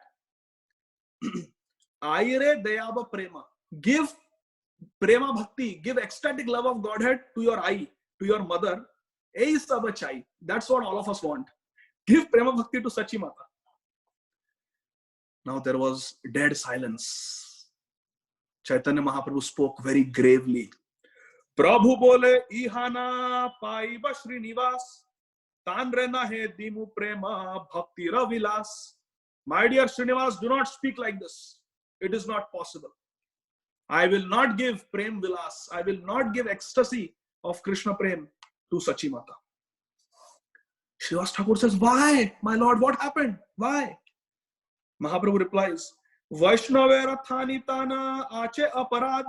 Aire Deyaba Prema, give Prema Bhakti, give ecstatic love of Godhead to your eye, to your mother. Eisa Bachai. That's what all of us want. Give Prema Bhakti to Sachi Mata. Now there was dead silence. Chaitanya Mahaprabhu spoke very gravely. Prabhu bole ihana paiba Srinivas tanre nahe dimu prema bhakti ravilas. My dear Srinivas, do not speak like this. It is not possible. I will not give prem vilas. I will not give ecstasy of Krishna prem to Sachi Mata. Srivas Thakur says, why? My lord, what happened? Why? Mahaprabhu replies, Vaishnavera thani tana ache aparad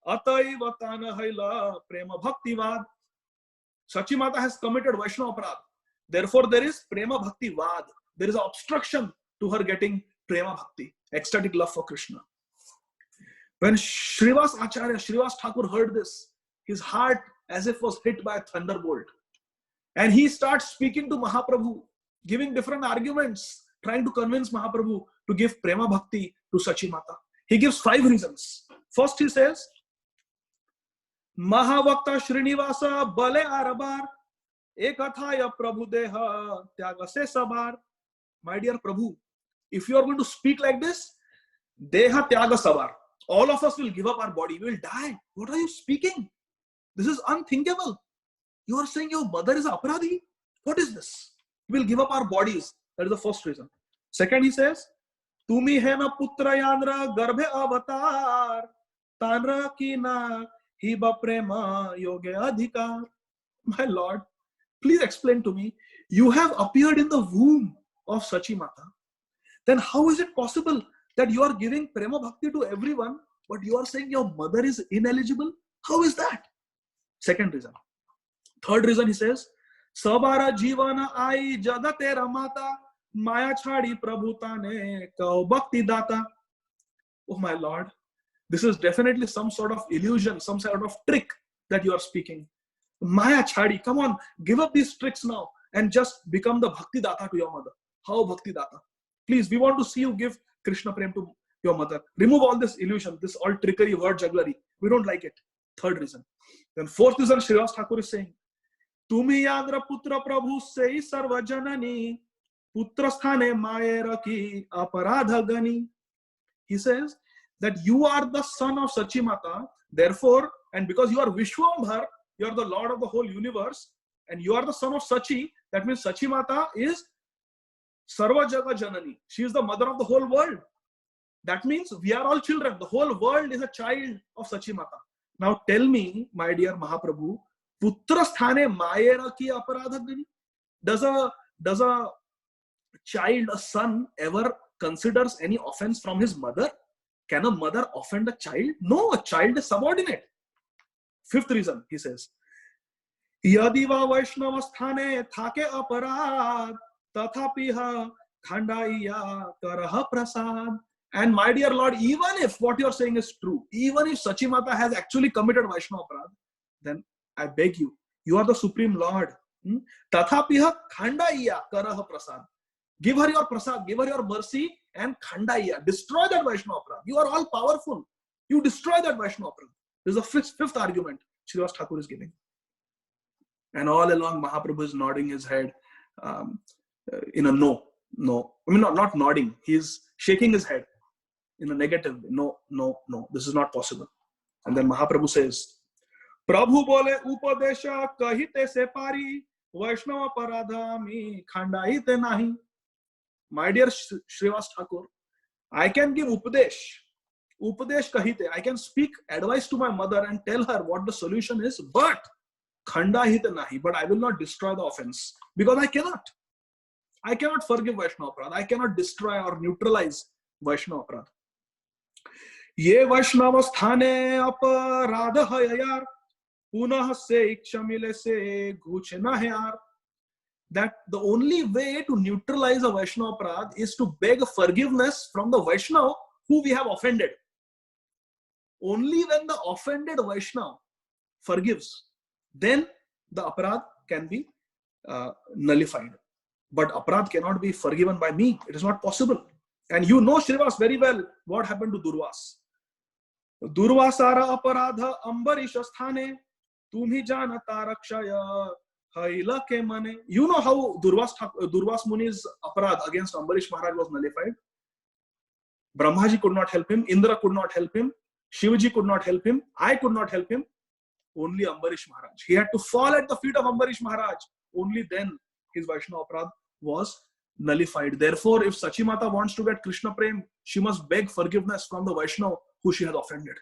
ataiva tana haila prema bhakti vad. Sachi Mata has committed Vaishnava aparad. Therefore, there is prema bhakti vad. There is an obstruction to her getting prema bhakti, ecstatic love for Krishna. When Srivas Acharya, Srivas Thakur heard this, his heart as if was hit by a thunderbolt. And he starts speaking to Mahaprabhu, giving different arguments, trying to convince Mahaprabhu to give prema bhakti to Sachi Mata. He gives 5 reasons. First he says, Mahavakta Srinivasa Bale Arabar Ekathaya Prabhu Deha Tyagase Sabar. My dear Prabhu, if you are going to speak like this, Deha Tyaga Sabar. All of us will give up our body. We will die. What are you speaking? This is unthinkable. You are saying your mother is aparadhi? What is this? We will give up our bodies. That is the first reason. Second, he says, Tumi hena putra yandra garbhe avatar tanra kina hiba prema yoge adhikar. My Lord, please explain to me. You have appeared in the womb of Sachi Mata. Then how is it possible that you are giving prema bhakti to everyone, but you are saying your mother is ineligible? How is that? Second reason. Third reason, he says, Sabara jivana ai jagate ramata maya chhadi prabhutane kau bhakti data. Oh my Lord, this is definitely some sort of illusion, some sort of trick that you are speaking. Maya chhadi, come on, give up these tricks now and just become the bhakti data to your mother. How bhakti data? Please, we want to see you give Krishna prem to your mother. Remove all this illusion, this all trickery, word jugglery. We don't like it. Third reason. Then fourth reason, Srivas Thakur is saying, Tumi yadra putra prabhu sei sarva janani putra sthane mayera ki aparadha gani. He says that you are the son of Sachi Mata, therefore, and because you are Vishwambhar, you are the Lord of the whole universe, and you are the son of Sachi, that means Sachi Mata is Sarva Jaga Janani. She is the mother of the whole world. That means we are all children. The whole world is a child of Sachi Mata. Now tell me, my dear Mahaprabhu, Putra sthane mayera ki aparadhagani? Does a child, a son, ever considers any offense from his mother? Can a mother offend a child? No, a child is subordinate. Fifth reason, he says, Yadiva Vaishnava sthane thake aparad tathapiha khandaiya karaha prasad. And my dear Lord, even if what you are saying is true, even if Sachi Mata has actually committed Vaishnava aparad, then I beg you, you are the Supreme Lord. Tathapiha khandaiya karaha prasad. Give her your prasad, give her your mercy and khandaiya. Destroy that Vaishnava aparad. You are all powerful. You destroy that Vaishnava aparad. This is the fifth argument Srivas Thakur is giving. And all along Mahaprabhu is nodding his head. in a no. I mean, not nodding. He's shaking his head in a negative way. No. This is not possible. And then Mahaprabhu says, Prabhu bole upadesha kahite se pari Vaishnava paradhami khandahite nahi. My dear Srivas Thakur, I can give upadesh kahite. I can speak advice to my mother and tell her what the solution is, but khandahite nahi. But I will not destroy the offense because I cannot. I cannot forgive Vaishnava Aparadha. I cannot destroy or neutralize Vaishnava Aparadha. Ye Vaishnava sthane aparadha hai yaar, punah se ikshamile se guche na hai yaar. That the only way to neutralize a Vaishnava Aparadha is to beg forgiveness from the Vaishnava who we have offended. Only when the offended Vaishnava forgives, then the Aparadha can be nullified. But Aparadha cannot be forgiven by me. It is not possible. And you know, Srivas, very well what happened to Durvas. Durvasara aparadha ambarisha sthane tumhi janata rakshaya haila ke mane. You know how Durvas Muni's aparadha against Ambarish Maharaj was nullified. Brahmaji could not help him. Indra could not help him. Shivaji could not help him. I could not help him. Only Ambarish Maharaj. He had to fall at the feet of Ambarish Maharaj. Only then his Vaishnava aparadha was nullified. Therefore, if Sachi Mata wants to get Krishna Prem, she must beg forgiveness from the Vaishnava who she has offended.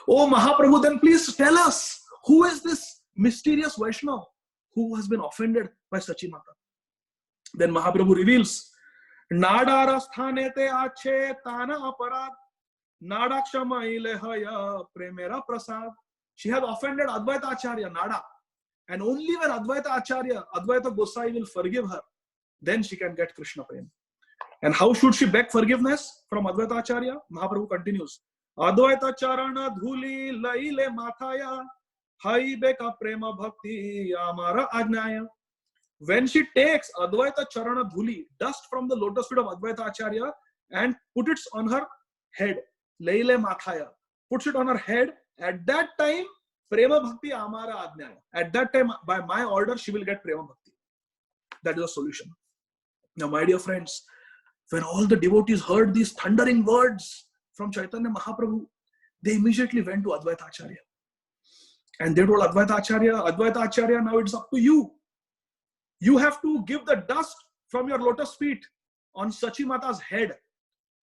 Oh Mahaprabhu, then please tell us, who is this mysterious Vaishnava who has been offended by Sachi Mata? Then Mahaprabhu reveals, Nadara sthanete ache tana aparad, Nadakshama ilehaya premera prasad. She has offended Advaita Acharya, Nada. And only when Advaita Acharya, Advaita Gosai will forgive her, then she can get Krishna Prem. And how should she beg forgiveness from Advaita Acharya? Mahaprabhu continues, Advaita Charana dhuli laile mathaya, hai beka prema bhakti amara ajnaya. When she takes Advaita Charana dhuli, dust from the lotus feet of Advaita Acharya, and put it on her head, laile mathaya, puts it on her head, at that time, prema bhakti amara ajnaya. At that time, by my order, she will get prema bhakti. That is a solution. Now, my dear friends, when all the devotees heard these thundering words from Chaitanya Mahaprabhu, they immediately went to Advaita Acharya. And they told Advaita Acharya, now it's up to you. You have to give the dust from your lotus feet on Sachi Mata's head.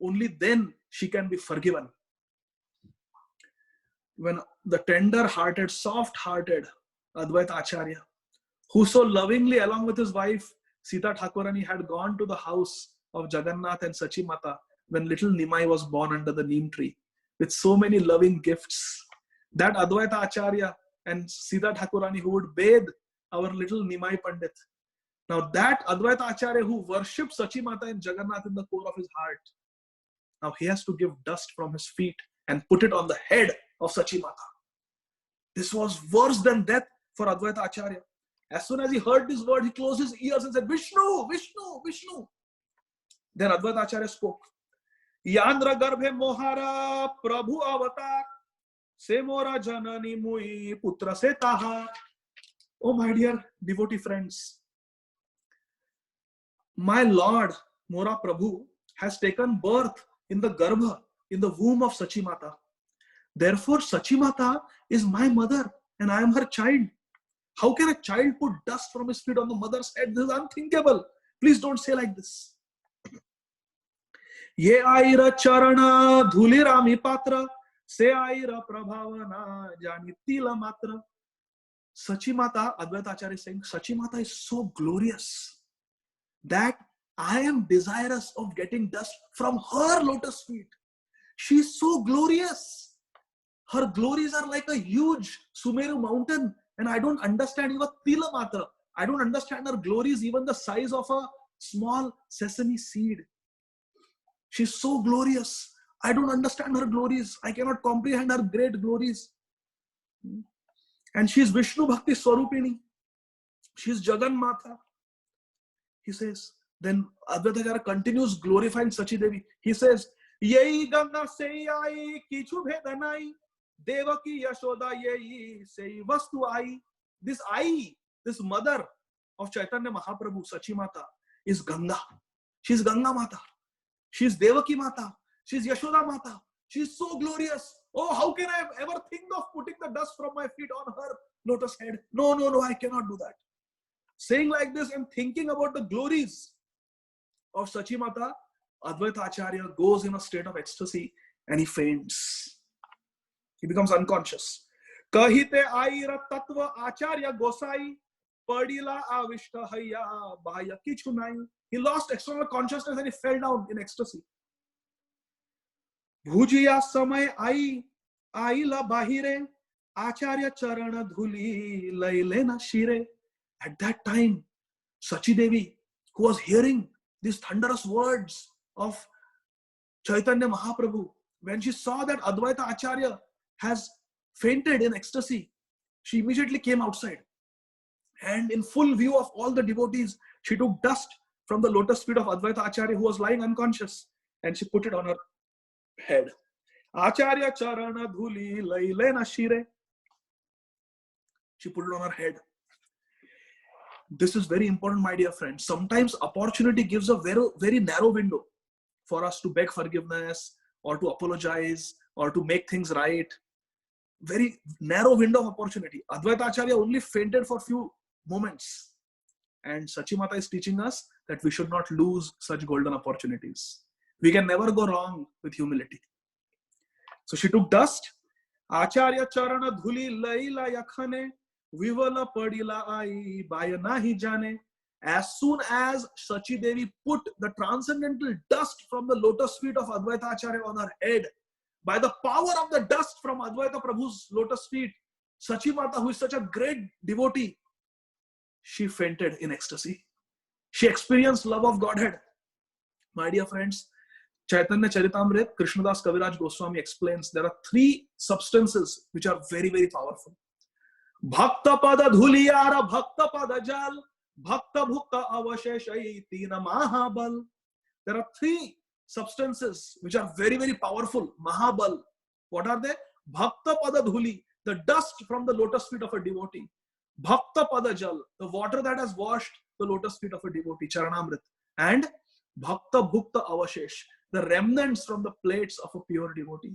Only then she can be forgiven. When the tender-hearted, soft-hearted Advaita Acharya, who so lovingly, along with his wife, Sita Thakurani, had gone to the house of Jagannath and Sachi Mata when little Nimai was born under the neem tree, with so many loving gifts. That Advaita Acharya and Sita Thakurani who would bathe our little Nimai Pandit. Now that Advaita Acharya who worshipped Sachi Mata and Jagannath in the core of his heart, now he has to give dust from his feet and put it on the head of Sachi Mata. This was worse than death for Advaita Acharya. As soon as he heard this word, he closed his ears and said, Vishnu, Vishnu, Vishnu. Then Advaita Acharya spoke. Yandra garbhe mohara prabhu avatar se mora janani mui putra se taha. Oh my dear devotee friends, my Lord Mora Prabhu has taken birth in the garbha, in the womb of Sachi Mata. Therefore, Sachi Mata is my mother and I am her child. How can a child put dust from his feet on the mother's head? This is unthinkable. Please don't say like this. Ye aira charana dhuli rami patra se aira prabhavana jani tila matra. Sachi Mata, Advaita Acharya is saying, Sachi Mata is so glorious that I am desirous of getting dust from her lotus feet. She is so glorious. Her glories are like a huge Sumeru mountain. And I don't understand even Tila Matra. I don't understand her glories, even the size of a small sesame seed. She's so glorious. I don't understand her glories. I cannot comprehend her great glories. And she's Vishnu Bhakti Swarupini. She's Jagan Mata. He says, then Advaita Acharya continues glorifying Sachi Devi. He says, Yei Ganga Seyai Kichu Bhedanai Devaki Yashoda Yei Sei Vastu Ai. This mother of Chaitanya Mahaprabhu, Sachi Mata, is Ganga. She's Ganga Mata. She's Devaki Mata. She's Yashoda Mata. She's so glorious. Oh, how can I ever think of putting the dust from my feet on her lotus head? No, no, no, I cannot do that. Saying like this and thinking about the glories of Sachi Mata, Advaita Acharya goes in a state of ecstasy and he faints. He becomes unconscious. Kahite aira tatva Acharya Gosai padila avishta hayya bahya kichu nai. He lost external consciousness and he fell down in ecstasy. Bhujiya samay aila bahire Acharya charana dhuli lailena shire. At that time, Sachi Devi, who was hearing these thunderous words of Chaitanya Mahaprabhu, when she saw that Advaita Acharya has fainted in ecstasy, she immediately came outside. And in full view of all the devotees, she took dust from the lotus feet of Advaita Acharya, who was lying unconscious, and she put it on her head. Acharya charana dhuli lailena shire. She put it on her head. This is very important, my dear friends. Sometimes opportunity gives a very, very narrow window for us to beg forgiveness or to apologize or to make things right. Very narrow window of opportunity. Advaita Acharya only fainted for a few moments. And Sachi Mata is teaching us that we should not lose such golden opportunities. We can never go wrong with humility. So she took dust. Acharya charana dhuli laila yakhane. Vivala padila ai baya nahi jane. As soon as Sachi Devi put the transcendental dust from the lotus feet of Advaita Acharya on her head, by the power of the dust from Advaita Prabhu's lotus feet, Sachi Mata, who is such a great devotee, she fainted in ecstasy. She experienced love of Godhead. My dear friends, Chaitanya Charitamrita, Krishnadas Kaviraj Goswami explains there are 3 substances which are very, very powerful. Bhakta pada dhuliyara bhakta pada jal bhakta bhukta avasheshai tina mahabal. There are 3 substances which are very, very powerful. Mahabal. What are they? Bhakta pada dhuli, the dust from the lotus feet of a devotee. Bhakta pada jal, the water that has washed the lotus feet of a devotee, Charanamrit. And Bhakta bhukta avashesh, the remnants from the plates of a pure devotee.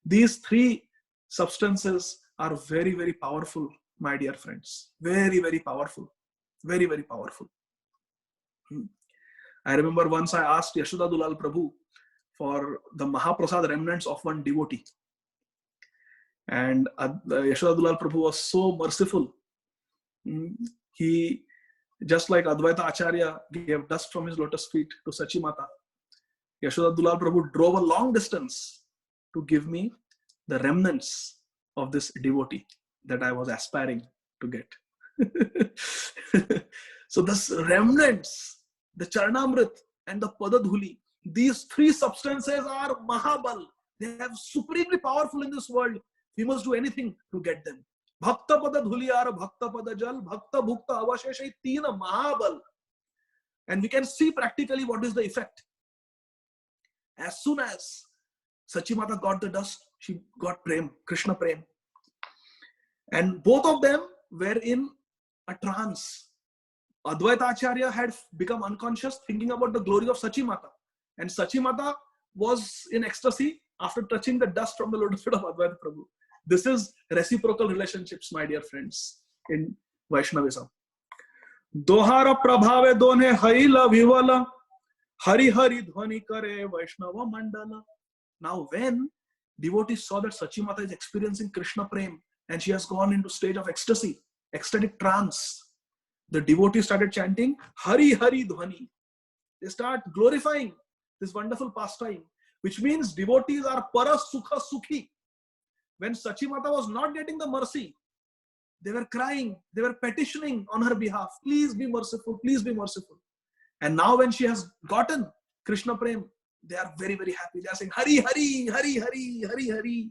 These 3 substances are very, very powerful, my dear friends. Very, very powerful. Very, very powerful. I remember once I asked Yashoda Dulal Prabhu for the Mahaprasad remnants of one devotee. And Yashoda Dulal Prabhu was so merciful. He, just like Advaita Acharya gave dust from his lotus feet to Sachi Mata, Yashoda Dulal Prabhu drove a long distance to give me the remnants of this devotee that I was aspiring to get. So this remnants, the Charanamrit and the Padadhuli, these 3 substances are Mahabal. They are supremely powerful in this world. We must do anything to get them. Bhakta Padadhuli ara Bhakta Padajal, Bhakta Bhukta Avasheshai Tina Mahabal. And we can see practically what is the effect. As soon as Sachi Mata got the dust, she got Prem, Krishna Prem. And both of them were in a trance. Advaita Acharya had become unconscious thinking about the glory of Sachi Mata. And Sachi Mata was in ecstasy after touching the dust from the lotus feet of Advaita Prabhu. This is reciprocal relationships, my dear friends, in Vaishnavism. Dohara prabhave done haila vivala hari hari dhvani kare Vaishnava mandala. Now when devotees saw that Sachi Mata is experiencing Krishna Prem and she has gone into state of ecstasy, ecstatic trance, the devotees started chanting Hari Hari Dhvani. They start glorifying this wonderful pastime, which means devotees are para sukha sukhi. When Sachi Mata was not getting the mercy, they were crying, they were petitioning on her behalf. Please be merciful, please be merciful. And now when she has gotten Krishna Prem, they are very, very happy. They are saying Hari Hari, Hari Hari, Hari Hari.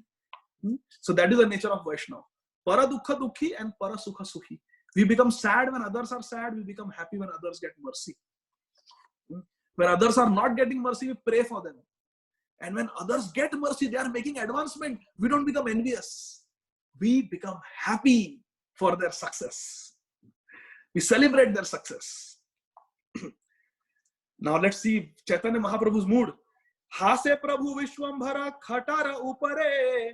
So that is the nature of Vaishnava. Para dukha dukhi and para sukha sukhi. We become sad when others are sad. We become happy when others get mercy. When others are not getting mercy, we pray for them. And when others get mercy, they are making advancement. We don't become envious. We become happy for their success. We celebrate their success. Now let's see Chaitanya Mahaprabhu's mood. Hase Prabhu Vishwambhara Khatara Upare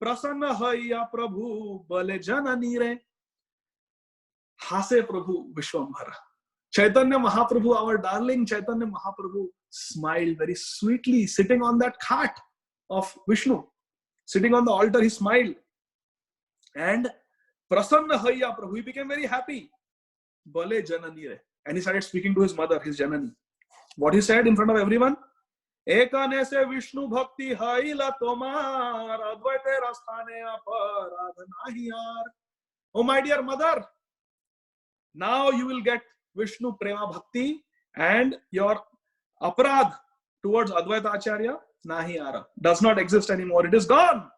Prasanna Haya Prabhu Bale Janani Re. Hase Prabhu Vishwambhara. Chaitanya Mahaprabhu, our darling Chaitanya Mahaprabhu, smiled very sweetly, sitting on that cart of Vishnu. Sitting on the altar, he smiled. And Prasanna Haya Prabhu, he became very happy. Bale Janani Re. And he started speaking to his mother, his Janani. What he said in front of everyone? Ekane se Vishnu bhakti haila tomar advaite rasthane aparadh nahi yaar. Oh my dear mother, now you will get Vishnu prema bhakti and your aparadh towards Advaita Acharya nahi yaar. Does not exist anymore. It is gone.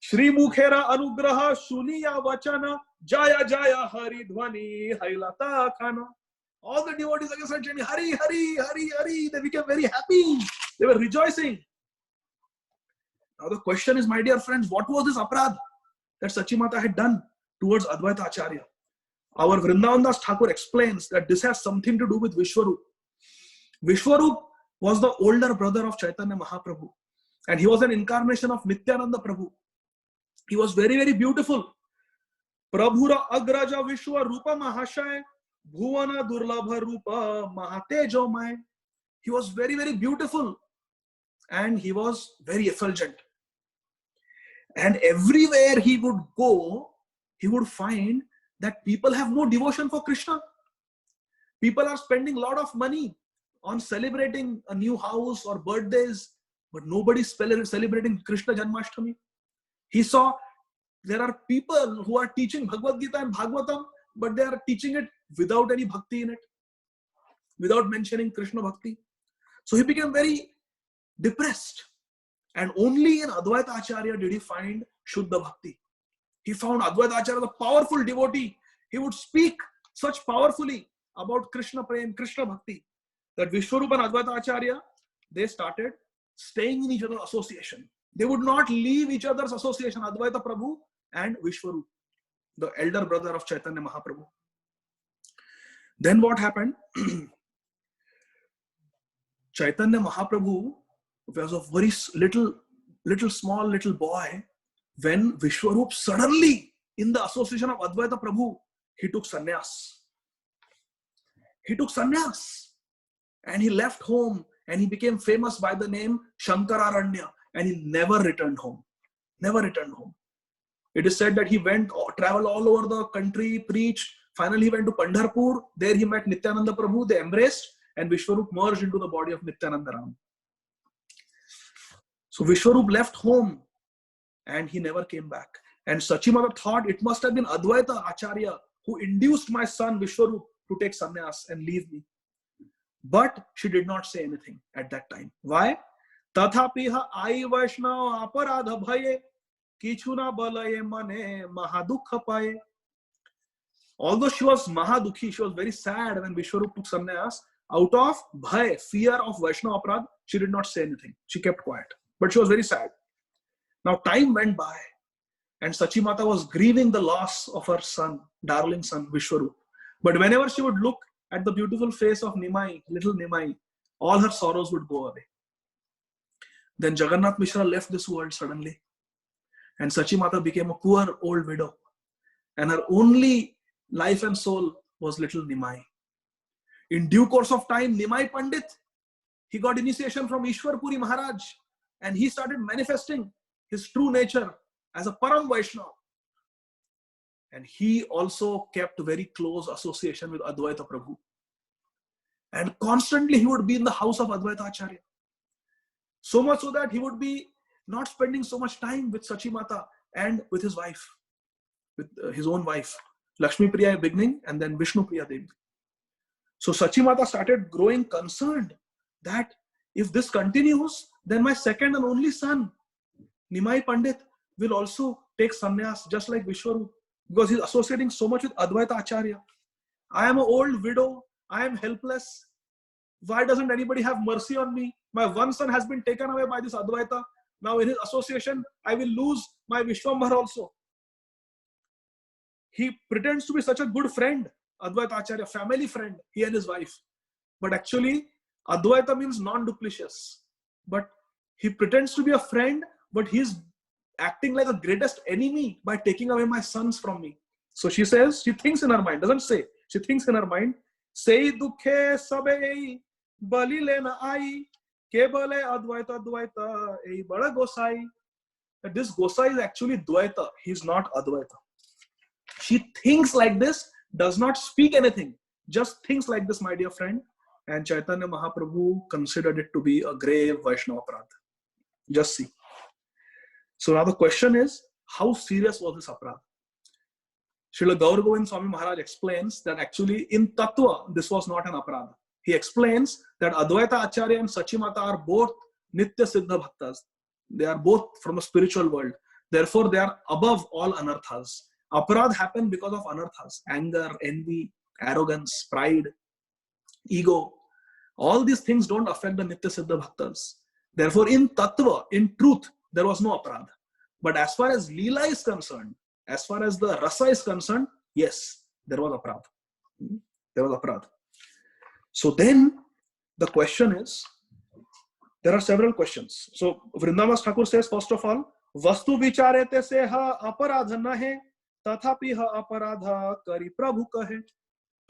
Shri Mukhera Anugraha Shuniya Vachana Jaya Jaya Hari Dhvani Hailata Khana. All the devotees again started chanting Hari, Hari, Hari, Hari. They became very happy. They were rejoicing. Now the question is, my dear friends, what was this aparadh that Sachimata had done towards Advaita Acharya? Our Vrindavan Das Thakur explains that this has something to do with Vishwarup. Vishwarup was the older brother of Chaitanya Mahaprabhu. And he was an incarnation of Nityananda Prabhu. He was very, very beautiful. Prabhura Agraja Vishwa Rupa Mahashaya Bhuvana Durlabha Rupa Mahatejomay. He was very, very beautiful. And he was very effulgent. And everywhere he would go, he would find that people have no devotion for Krishna. People are spending a lot of money on celebrating a new house or birthdays, but nobody's celebrating Krishna Janmashtami. He saw there are people who are teaching Bhagavad Gita and Bhagavatam, but they are teaching it without any bhakti in it, without mentioning Krishna bhakti. So he became very depressed. And only in Advaita Acharya did he find Shuddha Bhakti. He found Advaita Acharya the powerful devotee. He would speak such powerfully about Krishna Prem, Krishna Bhakti, that Vishwarup and Advaita Acharya, they started staying in each other's association. They would not leave each other's association, Advaita Prabhu and Vishwarup, the elder brother of Chaitanya Mahaprabhu. Then what happened? Chaitanya Mahaprabhu was a very little boy when Vishwarup suddenly, in the association of Advaita Prabhu, he took sannyas. He took sannyas and he left home and he became famous by the name Shankararanya, and he never returned home. Never returned home. It is said that he traveled all over the country, preached. Finally, he went to Pandharpur. There he met Nityananda Prabhu. They embraced and Vishwarup merged into the body of Nityananda Ram. So Vishwarup left home and he never came back. And Sachimata thought it must have been Advaita Acharya who induced my son Vishwarup to take sannyas and leave me. But she did not say anything at that time. Why? Tathapiha ai Vaishnava aparadha bhaye kichuna balaye mane mahadukha paye. Although she was mahadukhi, she was very sad when Vishwarup took sannyas. Out of bhay, fear of Vaishnava aparadha, she did not say anything. She kept quiet. But she was very sad. Now time went by and Sachimata was grieving the loss of her son, darling son Vishwarup. But whenever she would look at the beautiful face of Nimai, little Nimai, all her sorrows would go away. Then Jagannath Mishra left this world suddenly. And Sachimata became a poor old widow. And her only life and soul was little Nimai. In due course of time, Nimai Pandit, he got initiation from Ishwar Puri Maharaj. And he started manifesting his true nature as a Param Vaishnava. And he also kept very close association with Advaita Prabhu. And constantly he would be in the house of Advaita Acharya. So much so that he would be not spending so much time with Sachimata and with his wife, with his own wife, Lakshmi Priya beginning and then Vishnu Priya Devi. So Sachimata started growing concerned that if this continues, then my second and only son, Nimai Pandit, will also take sannyas just like Vishwarup, because he's associating so much with Advaita Acharya. I am an old widow. I am helpless. Why doesn't anybody have mercy on me? My one son has been taken away by this Advaita. Now in his association, I will lose my Vishwambhar also. He pretends to be such a good friend Advaita Acharya, family friend, he and his wife. But actually, Advaita means non-duplicious. But he pretends to be a friend, but he's acting like the greatest enemy by taking away my sons from me. So she says, she thinks in her mind, doesn't say, she thinks in her mind, Sei dukhe sabe bali lena ai, kebale Advaita Dvaita, ei bada Gosai. That this Gosai is actually Dvaita, he's not Advaita. She thinks like this, does not speak anything, just thinks like this, my dear friend. And Chaitanya Mahaprabhu considered it to be a grave Vaishnava aparadha. Just see. So now the question is, how serious was this aparadha? Srila Gaur Govind Swami Maharaj explains that actually in Tattva, this was not an aparadha. He explains that Advaita Acharya and Sachimata are both Nitya Siddha Bhaktas. They are both from the spiritual world. Therefore, they are above all anarthas. Aparadha happened because of anarthas, anger, envy, arrogance, pride, ego. All these things don't affect the Nitya Siddha Bhaktas. Therefore, in Tattva, in truth, there was no aparadha. But as far as Leela is concerned, as far as the Rasa is concerned, yes, there was aparadha. There was aparadha. So then, the question is, there are several questions. So, Vrindavan Thakur says, first of all, Vastu vicharete se ha aparadha nahe, tathapi ha aparadha kari Prabhu kahe.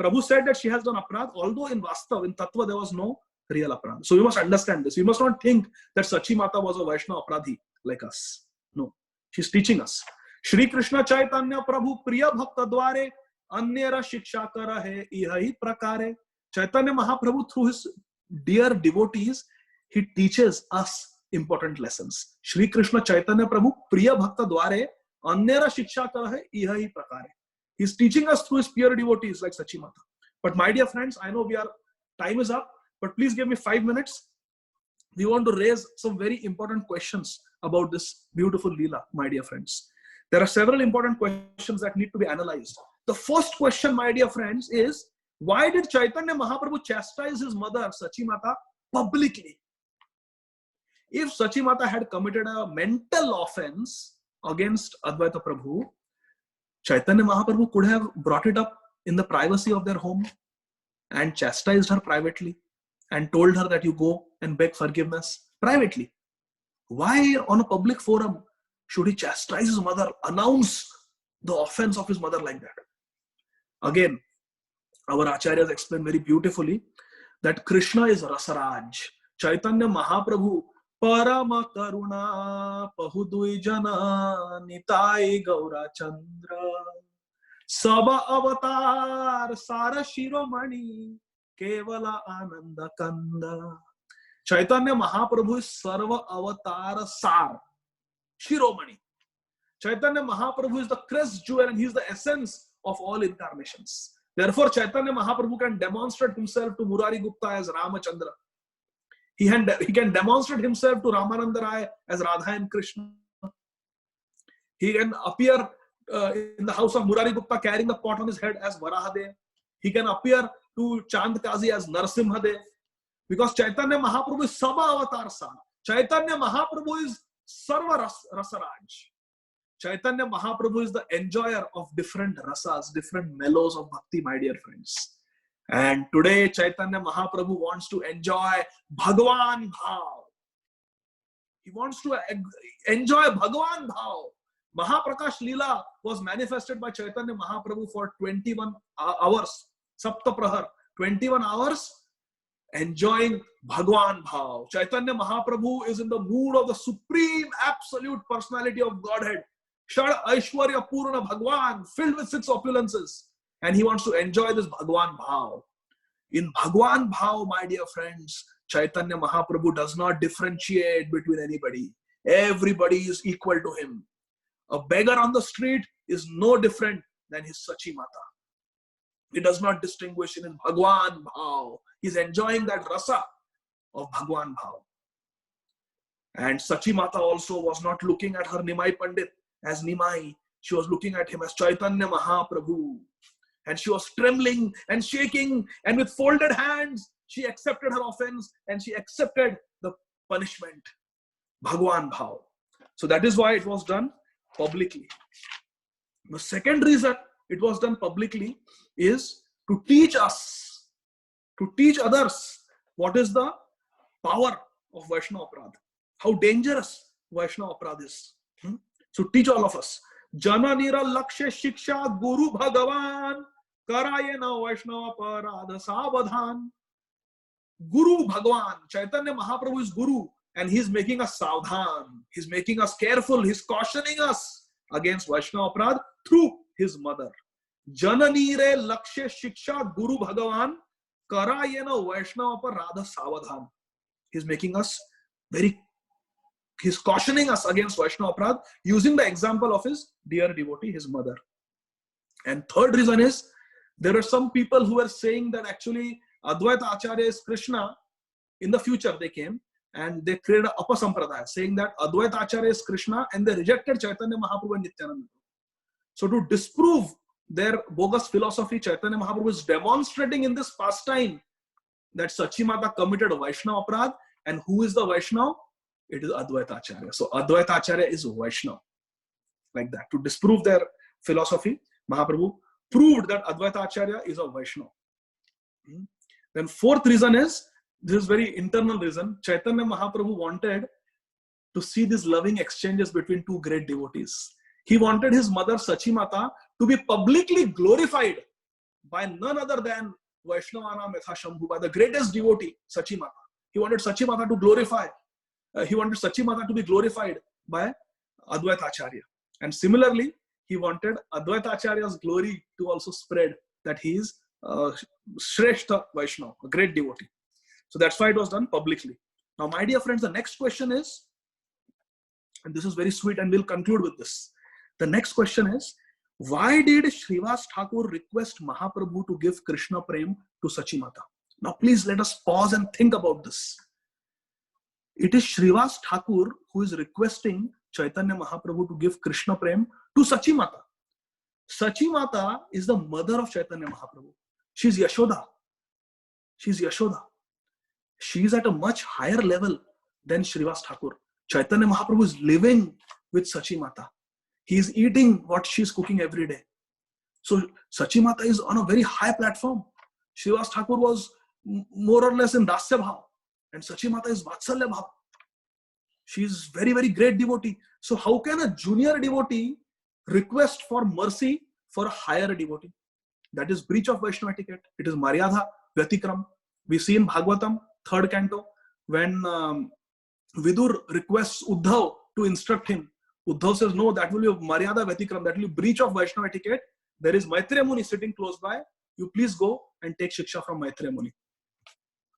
Prabhu said that she has done aparadha, although in Vastav, in Tattva, there was no real aparadha. So we must understand this. We must not think that Sachi Mata was a Vaishnava aparadhi like us. No. She's teaching us. Shri Krishna Chaitanya Prabhu Priya Bhakta Dware Anyara Shiksha Kara Hai Ihahi Prakare. Chaitanya Mahaprabhu, through his dear devotees, he teaches us important lessons. Shri Krishna Chaitanya Prabhu Priya Bhakta Dware Anyara Shiksha Kara Hai Ihahi Prakare. He's teaching us through his pure devotees like Sachimata. But my dear friends, I know time is up, but please give me 5 minutes. We want to raise some very important questions about this beautiful Leela, my dear friends. There are several important questions that need to be analyzed. The first question, my dear friends, is why did Chaitanya Mahaprabhu chastise his mother, Sachimata, publicly? If Sachimata had committed a mental offense against Advaita Prabhu, Chaitanya Mahaprabhu could have brought it up in the privacy of their home and chastised her privately and told her that you go and beg forgiveness privately. Why on a public forum should he chastise his mother, announce the offense of his mother like that? Again, our acharyas explain very beautifully that Krishna is Rasaraj. Chaitanya Mahaprabhu Parama Karuna Pahudui Jana Nitai Gaura Chandra Saba Avatar Sara Shiromani Kevala Ananda Kanda. Chaitanya Mahaprabhu is Sarva Avatar Sar Shiromani. Chaitanya Mahaprabhu is the crest jewel and he is the essence of all incarnations. Therefore, Chaitanya Mahaprabhu can demonstrate himself to Murari Gupta as Ramachandra. He can demonstrate himself to Ramananda Rai as Radha and Krishna. He can appear in the house of Murari Gupta carrying the pot on his head as Varahadev. He can appear to Chand Kazi as Narsimhadev. Because Chaitanya Mahaprabhu is Saba Avatar Sar. Chaitanya Mahaprabhu is Sarva Rasaraj. Chaitanya Mahaprabhu is the enjoyer of different rasas, different mellows of bhakti, my dear friends. And today Chaitanya Mahaprabhu wants to enjoy Bhagwan Bhav. He wants to enjoy Bhagwan Bhav. Mahaprakash Leela was manifested by Chaitanya Mahaprabhu for 21 hours. Sapta Prahar, 21 hours enjoying Bhagwan Bhav. Chaitanya Mahaprabhu is in the mood of the supreme absolute personality of Godhead. Shad Aishwarya Purna Bhagwan, filled with 6 opulences. And he wants to enjoy this Bhagwan Bhav. In Bhagwan Bhav, my dear friends, Chaitanya Mahaprabhu does not differentiate between anybody. Everybody is equal to him. A beggar on the street is no different than his Sachimata. He does not distinguish in Bhagwan Bhav. He's enjoying that rasa of Bhagwan Bhav. And Sachimata also was not looking at her Nimai Pandit as Nimai. She was looking at him as Chaitanya Mahaprabhu. And she was trembling and shaking, and with folded hands, she accepted her offense and she accepted the punishment. Bhagwan Bhav. So that is why it was done publicly. The second reason it was done publicly is to teach us, to teach others what is the power of Vaishnava Aparadha, how dangerous Vaishnava Aparadha is. So teach all of us. Jananira Laksha Shiksha Guru Bhagavan Karayena Vaishnava Aparadha Savadhan. Guru Bhagavan, Chaitanya Mahaprabhu is Guru, and he's making us savdhan. He's making us careful. He's cautioning us against Vaishnava Aparadha through his mother. Jananire Laksha Shiksha Guru Bhagavan Karayena Vaishnava Aparadha Savadhan. He's making us he's cautioning us against Vaishnava Aparadha using the example of his dear devotee, his mother. And third reason is, there are some people who are saying that actually Advaita Acharya is Krishna. In the future they came and they created a Apasampradaya, saying that Advaita Acharya is Krishna, and they rejected Chaitanya Mahaprabhu and Nityananda. So to disprove their bogus philosophy, Chaitanya Mahaprabhu is demonstrating in this pastime that Sachimata committed Vaishnava Aparadha, and who is the Vaishnava? It is Advaita Acharya. So Advaita Acharya is Vaishnava. Like that. To disprove their philosophy, Mahaprabhu proved that Advaita Acharya is a Vaishnava. Then fourth reason is, this is very internal reason, Chaitanya Mahaprabhu wanted to see these loving exchanges between two great devotees. He wanted his mother Sachimata to be publicly glorified by none other than Vaishnavana Metha Shambhu, by the greatest devotee, Sachimata. He wanted Sachimata to glorify. He wanted Sachimata to be glorified by Advaita Acharya. And similarly, he wanted Advaita Acharya's glory to also spread, that he is Shrestha Vaishnava, a great devotee. So that's why it was done publicly. Now, my dear friends, the next question is, and this is very sweet, and we'll conclude with this. The next question is, why did Srivas Thakur request Mahaprabhu to give Krishna Prem to Sachimata? Now, please let us pause and think about this. It is Srivas Thakur who is requesting Chaitanya Mahaprabhu to give Krishna Prem to Sachimata. Sachimata is the mother of Chaitanya Mahaprabhu. She's Yashoda. She's Yashoda. She is at a much higher level than Srivas Thakur. Chaitanya Mahaprabhu is living with Sachimata. He is eating what she is cooking every day. So Sachimata is on a very high platform. Srivas Thakur was more or less in Dasya Bhav, and Sachimata is Vatsalya Bhav. She is very, very great devotee. So how can a junior devotee request for mercy for a higher devotee? That is breach of Vaishnava etiquette. It is Maryada Vyatikram. We see in Bhagavatam, 3rd canto, when Vidur requests Uddhav to instruct him. Uddhav says, no, that will be Maryada Vyatikram, that will be breach of Vaishnava etiquette. There is Maitreya Muni sitting close by. You please go and take Shiksha from Maitreya Muni.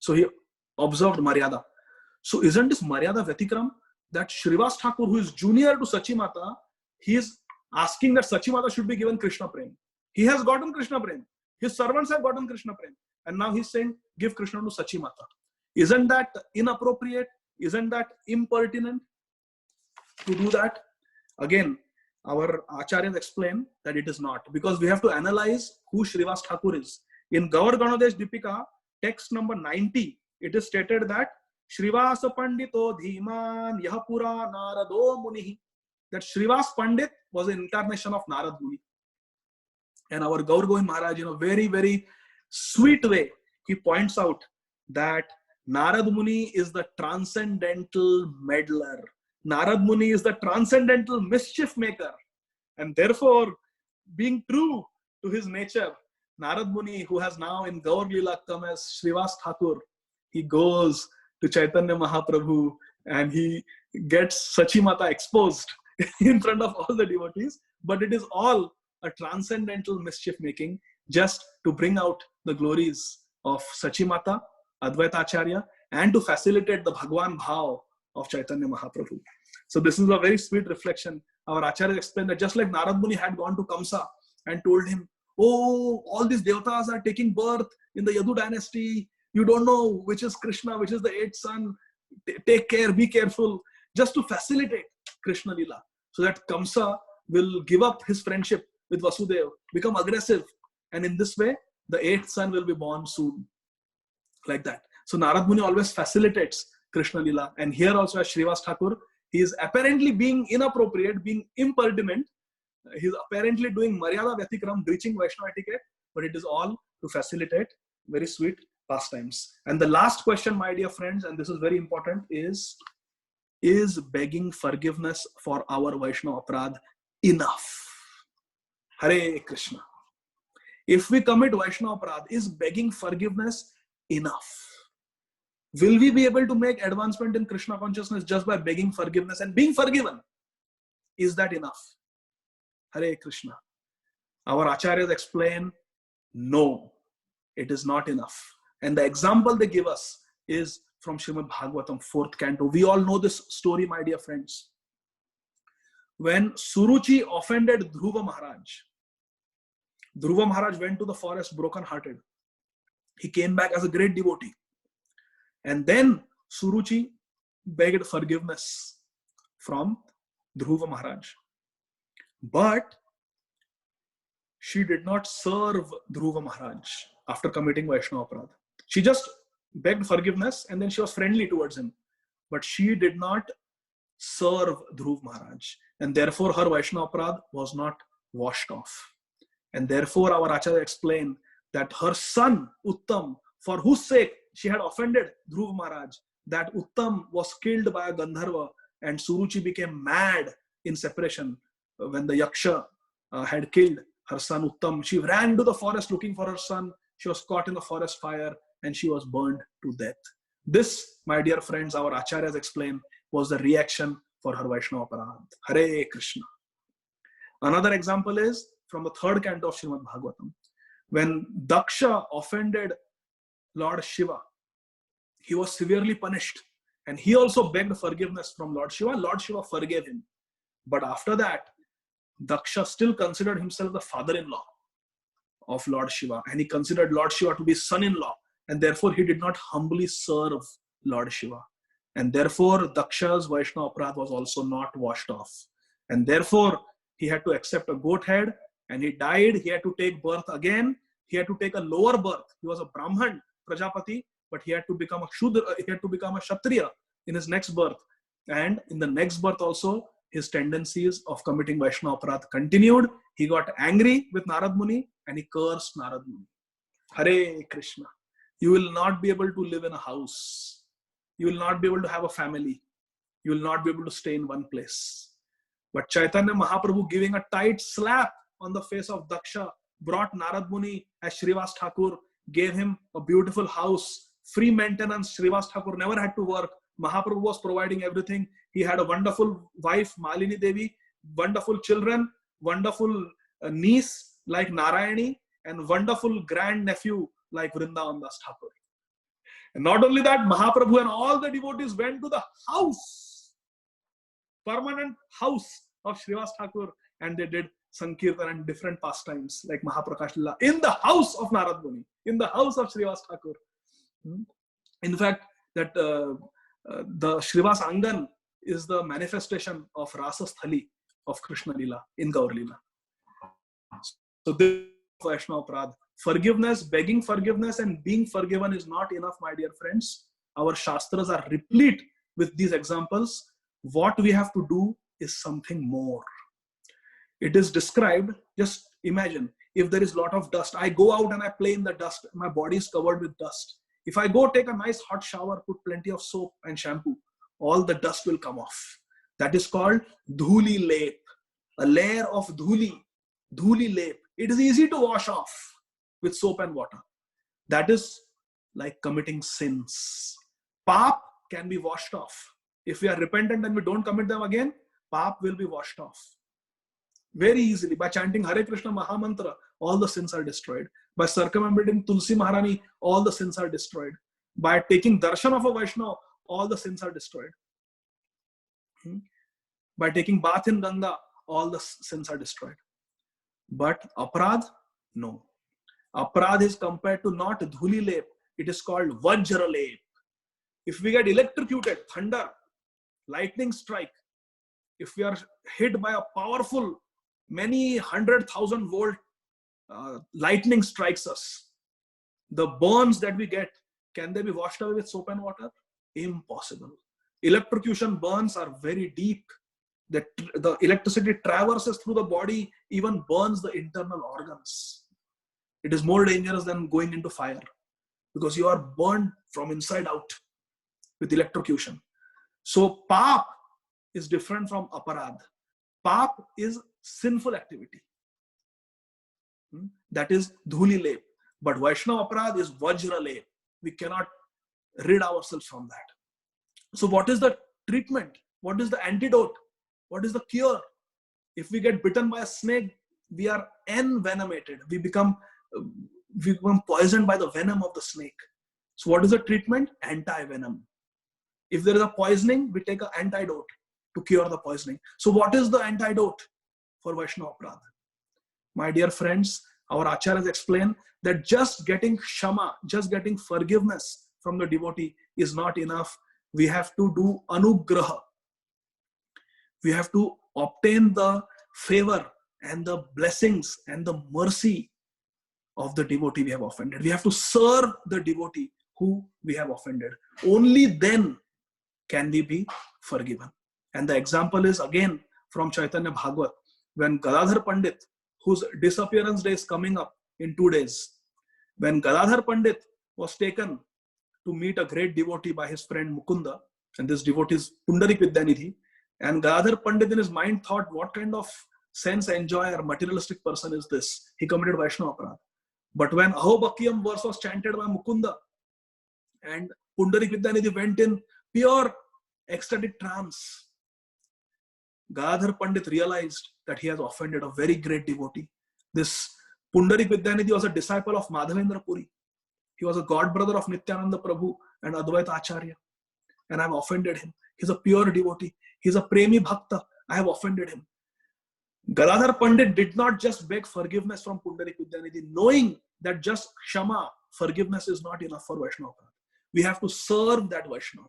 So he observed Maryada. So isn't this Maryada Vyatikram, that Srivas Thakur, who is junior to Sachimata, he is asking that Sachimata should be given Krishna Prem. He has gotten Krishna Prem. His servants have gotten Krishna Prem. And now he's saying, give Krishna to Sachimata. Isn't that inappropriate? Isn't that impertinent to do that? Again, our Acharyas explain that it is not, because we have to analyze who Srivas Thakur is. In Gaur Ganadesh Dipika, text number 90, it is stated that Srivas Pandito Dhiman Yahapura Narado Munihi. That Srivas Pandit was an incarnation of Narad Muni. And our Gaur Govind Maharaj, in a very, very sweet way, he points out that Narad Muni is the transcendental meddler. Narad Muni is the transcendental mischief maker. And therefore, being true to his nature, Narad Muni, who has now in Gaur Leela come as Srivas Thakur, he goes to Chaitanya Mahaprabhu and he gets Sachimata exposed in front of all the devotees. But it is all a transcendental mischief making, just to bring out the glories of Sachimata, Advaita Acharya, and to facilitate the Bhagwan Bhav of Chaitanya Mahaprabhu. So this is a very sweet reflection. Our Acharya explained that just like Narad Muni had gone to Kamsa and told him, oh, all these devatas are taking birth in the Yadu dynasty. You don't know which is Krishna, which is the 8th son. Take care, be careful. Just to facilitate Krishna Leela. So that Kamsa will give up his friendship with Vasudeva, become aggressive. And in this way, the 8th son will be born soon. Like that. So Narad Muni always facilitates Krishna Leela. And here also as Srivas Thakur, he is apparently being inappropriate, being impertinent. He is apparently doing Maryada Vyatikram, breaching Vaishnava etiquette, but it is all to facilitate very sweet pastimes. And the last question, my dear friends, and this is very important, is begging forgiveness for our Vaishnava Aparadh enough? Hare Krishna. If we commit Vaishnava Aparadh, is begging forgiveness enough? Will we be able to make advancement in Krishna consciousness just by begging forgiveness and being forgiven? Is that enough? Hare Krishna. Our acharyas explain, no, it is not enough. And the example they give us is from Srimad Bhagavatam, 4th canto. We all know this story, my dear friends. When Suruchi offended Dhruva Maharaj went to the forest broken-hearted. He came back as a great devotee. And then Suruchi begged forgiveness from Dhruva Maharaj. But she did not serve Dhruva Maharaj after committing Vaishnava Aparadh. She just begged forgiveness and then she was friendly towards him. But she did not serve Dhruva Maharaj. And therefore her Vaishnava Aparadh was not washed off. And therefore our Acharya explained that her son Uttam, for whose sake she had offended Dhruva Maharaj, that Uttam was killed by a Gandharva and Suruchi became mad in separation when the Yaksha had killed her son Uttam. She ran into the forest looking for her son. She was caught in the forest fire and she was burned to death. This, my dear friends, our Acharyas explain, was the reaction for her Vaishnava Aparadh. Hare Krishna. Another example is from the 3rd canto of Srimad Bhagavatam. When Daksha offended Lord Shiva, he was severely punished. And he also begged forgiveness from Lord Shiva. Lord Shiva forgave him. But after that, Daksha still considered himself the father-in-law of Lord Shiva. And he considered Lord Shiva to be son-in-law. And therefore, he did not humbly serve Lord Shiva. And therefore, Daksha's Vaishnava Aparadh was also not washed off. And therefore, he had to accept a goat head. And he died. He had to take birth again. He had to take a lower birth. He was a Brahman, Prajapati, but he had to become a Shudra, he had to become a Kshatriya in his next birth. And in the next birth also, his tendencies of committing Vaishnava Aparadh continued. He got angry with Narad Muni and he cursed Narad Muni. Hare Krishna. You will not be able to live in a house. You will not be able to have a family. You will not be able to stay in one place. But Chaitanya Mahaprabhu, giving a tight slap on the face of Daksha, brought Narad Muni as Srivas Thakur, gave him a beautiful house, free maintenance. Srivas Thakur never had to work. Mahaprabhu was providing everything. He had a wonderful wife, Malini Devi, wonderful children, wonderful niece like Narayani, and wonderful grand-nephew like Vrindavan Das Thakur. And not only that, Mahaprabhu and all the devotees went to the house, permanent house of Srivas Thakur, and they did Sankirtan and different pastimes like Mahaprakash Lila in the house of Narad Muni, in the house of Srivas Thakur. In fact, that the Srivas Angan is the manifestation of Rasa Sthali of Krishna Lila in Gaur Lila. So this is Vaishnava Aparadh. Forgiveness, begging forgiveness and being forgiven is not enough, my dear friends. Our Shastras are replete with these examples. What we have to do is something more. It is described, just imagine, if there is a lot of dust, I go out and I play in the dust, my body is covered with dust. If I go take a nice hot shower, put plenty of soap and shampoo, all the dust will come off. That is called dhuli lep, a layer of dhuli lep. It is easy to wash off with soap and water. That is like committing sins. Pap can be washed off. If we are repentant and we don't commit them again, pap will be washed off. Very easily. By chanting Hare Krishna Mahamantra, all the sins are destroyed. By circumambulating Tulsi Maharani, all the sins are destroyed. By taking darshan of a Vaishnava, all the sins are destroyed. By taking bath in Ganga, all the sins are destroyed. But aparadh, no. Aparadh is compared to not dhuli lep, it is called vajra lep. If we get electrocuted, thunder, lightning strike, if we are hit by a powerful, many 100,000 volt lightning strikes us, the burns that we get, can they be washed away with soap and water? Impossible. Electrocution burns are very deep. The electricity traverses through the body, even burns the internal organs. It is more dangerous than going into fire, because you are burned from inside out with electrocution. So pap is different from aparad. Pap is sinful activity. That is dhuli lep. But Vaishnava aparad is vajra lep. We cannot rid ourselves from that. So what is the treatment? What is the antidote? What is the cure? If we get bitten by a snake, we are envenomated. We become poisoned by the venom of the snake. So what is the treatment? Anti-venom. If there is a poisoning, we take an antidote to cure the poisoning. So what is the antidote for Vaishnava aparad? My dear friends, our acharyas explain that just getting kshama, just getting forgiveness from the devotee is not enough. We have to do anugraha. We have to obtain the favor and the blessings and the mercy of the devotee we have offended. We have to serve the devotee who we have offended. Only then can we be forgiven. And the example is again from Chaitanya Bhagavat, when Gadadhar Pandit, whose disappearance day is coming up in 2 days, when Gadadhar Pandit was taken to meet a great devotee by his friend Mukunda, and this devotee is Pundarik Vidyanidhi, and Gadadhar Pandit in his mind thought, what kind of sense enjoyer, materialistic person is this? He committed Vaishnava aparad. But when Aho Bhakiyam verse was chanted by Mukunda, and Pundarik Vidyanidhi went in pure ecstatic trance, Gadadhar Pandit realized that he has offended a very great devotee. This Pundarik Vidyanidhi was a disciple of Madhavendra Puri. He was a god brother of Nityananda Prabhu and Advaita Acharya. And I have offended him. He's a pure devotee. He's a Premi Bhakta. I have offended him. Gadadhar Pandit did not just beg forgiveness from Pundarik Vidyanidhi, knowing that just Kshama, forgiveness, is not enough for Vaishnava. We have to serve that Vaishnava.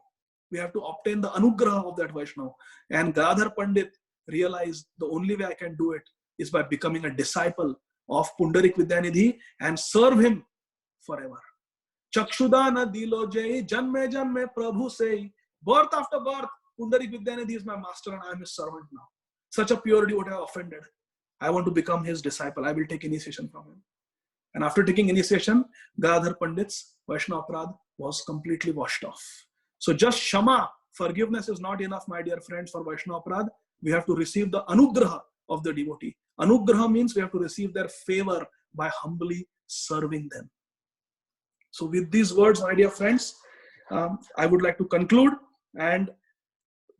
We have to obtain the anugraha of that Vaishnava. And Gadadhar Pandit realized the only way I can do it is by becoming a disciple of Pundarik Vidyanidhi and serve him forever. Chakshudana dilo jai, janme janme prabhu say, birth after birth, Pundarik Vidyanidhi is my master and I am his servant now. Such a pure devotee I offended. I want to become his disciple. I will take initiation from him. And after taking initiation, Gadadhar Pandit's Vaishnava aparad was completely washed off. So just Shama, forgiveness is not enough, my dear friends, for Vaishnava aparad. We have to receive the anugraha of the devotee. Anugraha means we have to receive their favor by humbly serving them. So with these words, my dear friends, I would like to conclude. And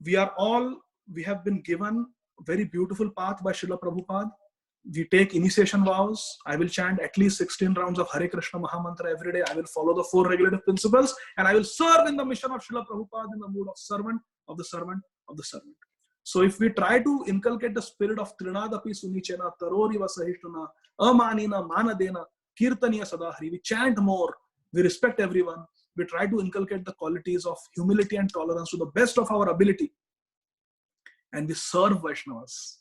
we have been given a very beautiful path by Srila Prabhupada. We take initiation vows. I will chant at least 16 rounds of Hare Krishna Mahamantra every day. I will follow the 4 regulative principles, and I will serve in the mission of Srila Prabhupada in the mood of servant, of the servant, of the servant. So if we try to inculcate the spirit of Trinadapi Sunichena, Taroriva Sahishtuna, Amanina, Manadena, Kirtaniya Sadahari, we chant more, we respect everyone, we try to inculcate the qualities of humility and tolerance to the best of our ability, and we serve Vaishnavas.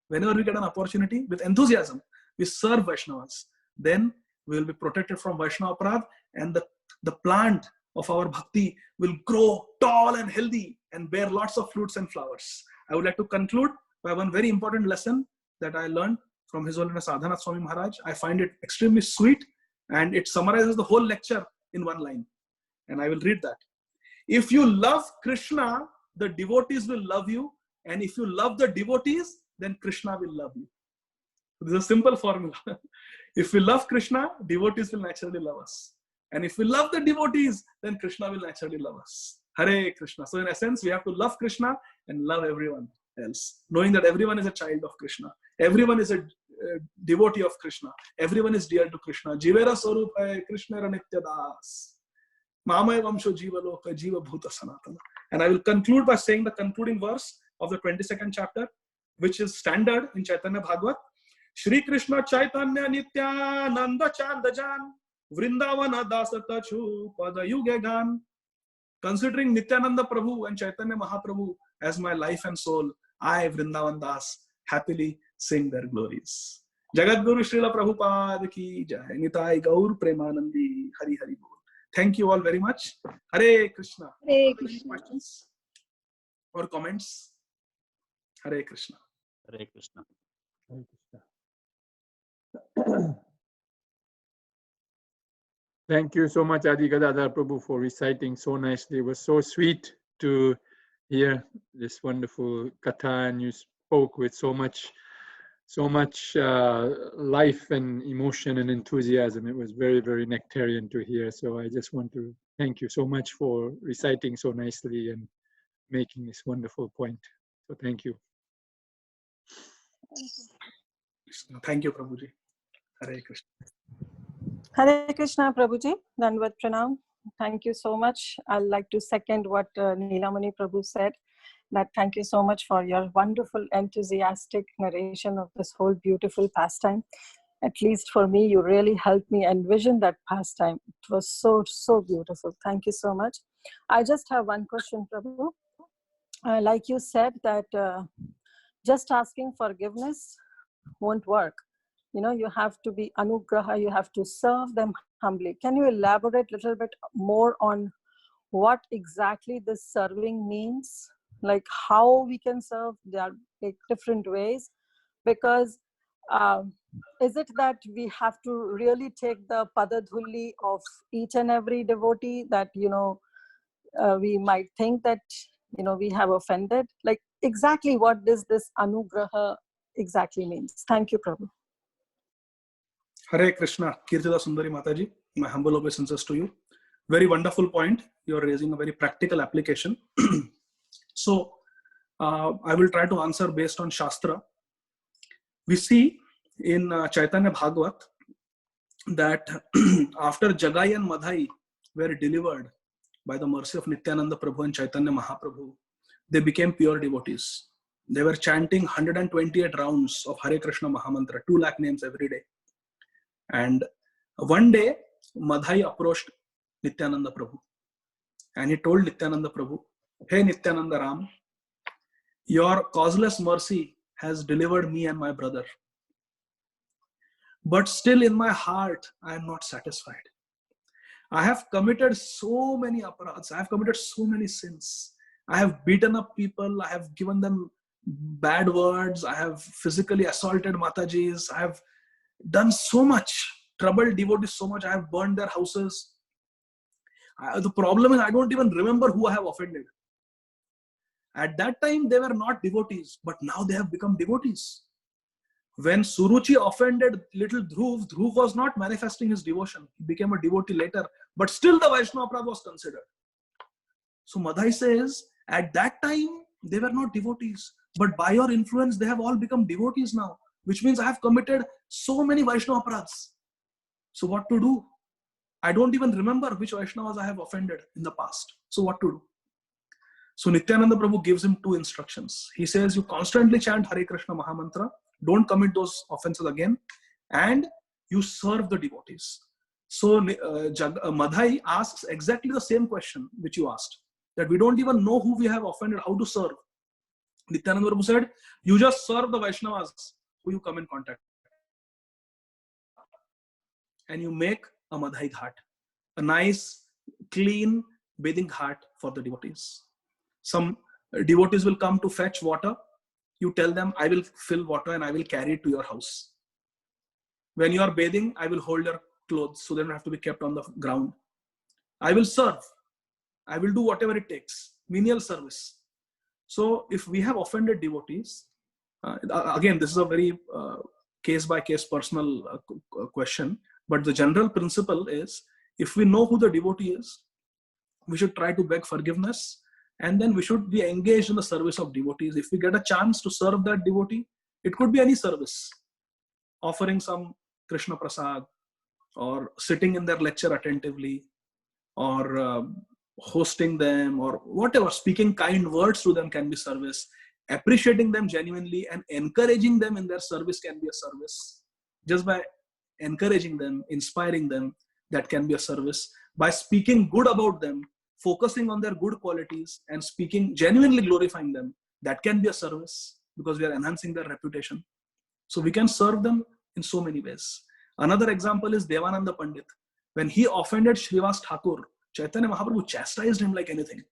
Whenever we get an opportunity, with enthusiasm, we serve Vaishnavas. Then we will be protected from Vaishnava aparad, and the plant of our bhakti will grow tall and healthy and bear lots of fruits and flowers. I would like to conclude by one very important lesson that I learned from His Holiness Adhanath Swami Maharaj. I find it extremely sweet, and it summarizes the whole lecture in one line. And I will read that. If you love Krishna, the devotees will love you. And if you love the devotees, then Krishna will love you. This is a simple formula. If we love Krishna, devotees will naturally love us. And if we love the devotees, then Krishna will naturally love us. Hare Krishna. So in essence, we have to love Krishna and love everyone else, knowing that everyone is a child of Krishna. Everyone is a devotee of Krishna. Everyone is dear to Krishna. Jivera Swarupa Krishna Nitya Das. Mamaya Vamsho Jiva Loka Jiva Bhuta Sanatana. And I will conclude by saying the concluding verse of the 22nd chapter, which is standard in Chaitanya Bhagavat. Shri Krishna Chaitanya Nityananda Chandajan Vrindavana Dasatachu Pada Yugegan. Considering Nityananda Prabhu and Chaitanya Mahaprabhu as my life and soul, I, Vrindavan Das, happily sing their glories. Jagadguru Srila Prabhupada ki jai. Nitai Gaur Premanandi. Hari Hari Bol. Thank you all very much. Hare Krishna. Hare Krishna. Questions or comments? Hare Krishna. Hare Krishna. Hare Krishna. Thank you so much, Adi Gadadhar Prabhu, for reciting so nicely. It was so sweet to hear this wonderful katha, and you spoke with so much life and emotion and enthusiasm. It was very, very nectarian to hear. So I just want to thank you so much for reciting so nicely and making this wonderful point. So thank you. Thank you, Prabhuji. Hare Krishna. Hare Krishna, Prabhuji. Dandavat Pranam. Thank you so much. I'd like to second what Nilamani Prabhu said. That thank you so much for your wonderful, enthusiastic narration of this whole beautiful pastime. At least for me, you really helped me envision that pastime. It was so, so beautiful. Thank you so much. I just have one question, Prabhu. Like you said, that just asking forgiveness won't work. You know, you have to be anugraha, you have to serve them humbly. Can you elaborate a little bit more on what exactly this serving means? Like how we can serve? There are like different ways. Because is it that we have to really take the padadhuli of each and every devotee that, you know, we might think that, you know, we have offended? Like exactly what does this anugraha exactly means? Thank you, Prabhu. Hare Krishna, Kirtida Sundari Mataji, my humble obeisances to you. Very wonderful point. You're raising a very practical application. So, I will try to answer based on Shastra. We see in Chaitanya Bhagavat that after Jagai and Madhai were delivered by the mercy of Nityananda Prabhu and Chaitanya Mahaprabhu, they became pure devotees. They were chanting 128 rounds of Hare Krishna Mahamantra, 2 lakh names every day. And one day, Madhai approached Nityananda Prabhu and he told Nityananda Prabhu, "Hey Nityananda Ram, your causeless mercy has delivered me and my brother. But still in my heart, I am not satisfied. I have committed so many aparadhas. I have committed so many sins. I have beaten up people. I have given them bad words. I have physically assaulted Matajis. I have done so much, troubled devotees so much. I have burned their houses. The problem is I don't even remember who I have offended. At that time, they were not devotees, but now they have become devotees. When Suruchi offended little Dhruv, Dhruv was not manifesting his devotion. He became a devotee later, but still the Vaishnava Aparadha was considered. So Madhai says, at that time, they were not devotees, but by your influence, they have all become devotees now, which means I have committed so many Vaishnava Aparadhas. So what to do? I don't even remember which Vaishnavas I have offended in the past. So what to do? So Nityananda Prabhu gives him 2 instructions. He says, you constantly chant Hare Krishna Mahamantra, don't commit those offenses again, and you serve the devotees. So Madhai asks exactly the same question which you asked, that we don't even know who we have offended, how to serve. Nityananda Prabhu said, you just serve the Vaishnavas who you come in contact with. And you make a Madhai Ghat, a nice, clean bathing ghat for the devotees. Some devotees will come to fetch water. You tell them, I will fill water and I will carry it to your house. When you are bathing, I will hold your clothes so they don't have to be kept on the ground. I will serve. I will do whatever it takes. Menial service. So if we have offended devotees, again, this is a very case-by-case personal question, but the general principle is, if we know who the devotee is, we should try to beg forgiveness, and then we should be engaged in the service of devotees. If we get a chance to serve that devotee, it could be any service, offering some Krishna Prasad, or sitting in their lecture attentively, or hosting them, or whatever, speaking kind words to them can be service. Appreciating them genuinely and encouraging them in their service can be a service. Just by encouraging them, inspiring them, that can be a service. By speaking good about them, focusing on their good qualities and speaking, genuinely glorifying them, that can be a service, because we are enhancing their reputation. So we can serve them in so many ways. Another example is Devananda Pandit. When he offended Srivas Thakur, Chaitanya Mahaprabhu chastised him like anything.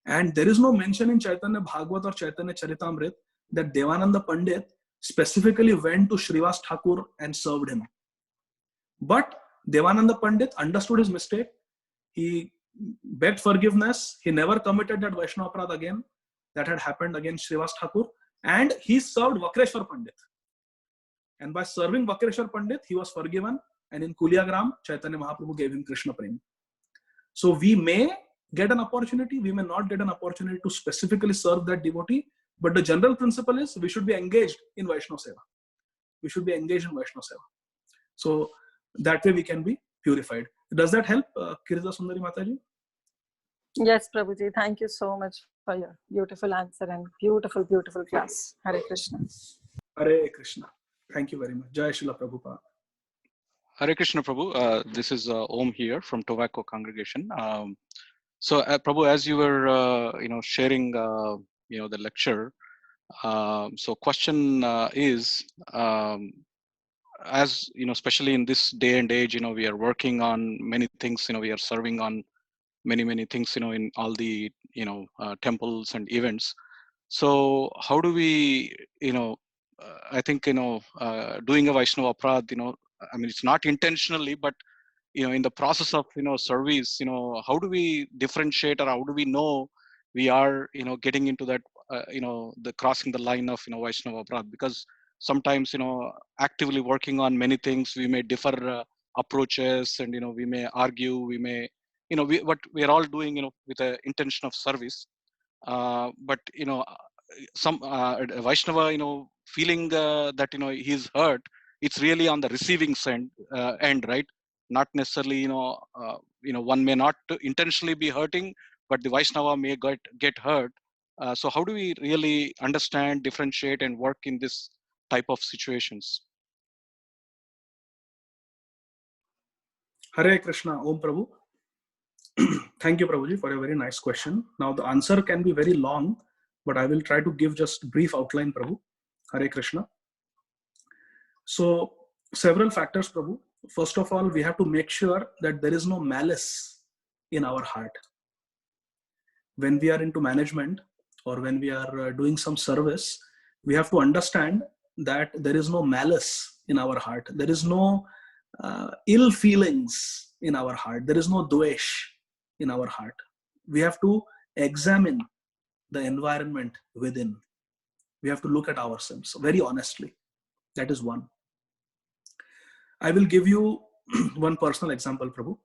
And there is no mention in Chaitanya Bhagavat or Chaitanya Charitamrita that Devananda Pandit specifically went to Srivas Thakur and served him. But Devananda Pandit understood his mistake. He begged forgiveness. He never committed that Vaishnava Aparadh again that had happened against Srivas Thakur. And he served Vakreshwar Pandit. And by serving Vakreshwar Pandit, he was forgiven. And in Kuliagram, Chaitanya Mahaprabhu gave him Krishna Prem. So we may get an opportunity, we may not get an opportunity to specifically serve that devotee. But the general principle is we should be engaged in Vaishnava Seva. We should be engaged in Vaishnava Seva. So that way we can be purified. Does that help, Kirita Sundari Mataji? Yes, Prabhuji. Thank you so much for your beautiful answer and beautiful, beautiful class. Hare Krishna. Hare Krishna. Thank you very much. Jai Srila Prabhupada. Hare Krishna, Prabhu. This is Om here from Tobacco Congregation. So, Prabhu, as you were, sharing, the lecture. So, question is, as especially in this day and age, we are working on many things. We are serving on many things. In all the temples and events. So, how do we, I think doing a Vaishnava Aparadh, I mean, it's not intentionally, but in the process of service, how do we differentiate, or how do we know we are getting into that the crossing the line of Vaishnava Aparadh? Because sometimes actively working on many things, we may differ approaches, and we may argue, we may what we are all doing with the intention of service, but some Vaishnava feeling that he's hurt, it's really on the receiving end, right? Not necessarily one may not intentionally be hurting, but the Vaishnava may get hurt. So how do we really understand, differentiate, and work in this type of situations? Hare Krishna. Om Prabhu. Thank you, Prabhuji, for a very nice question. Now the answer can be very long, but I will try to give just brief outline, Prabhu. Hare Krishna. So several factors, Prabhu. First of all, we have to make sure that there is no malice in our heart. When we are into management, or when we are doing some service, we have to understand that there is no malice in our heart. There is no ill feelings in our heart. There is no dvesh in our heart. We have to examine the environment within. We have to look at ourselves very honestly. That is one. I will give you one personal example, Prabhu.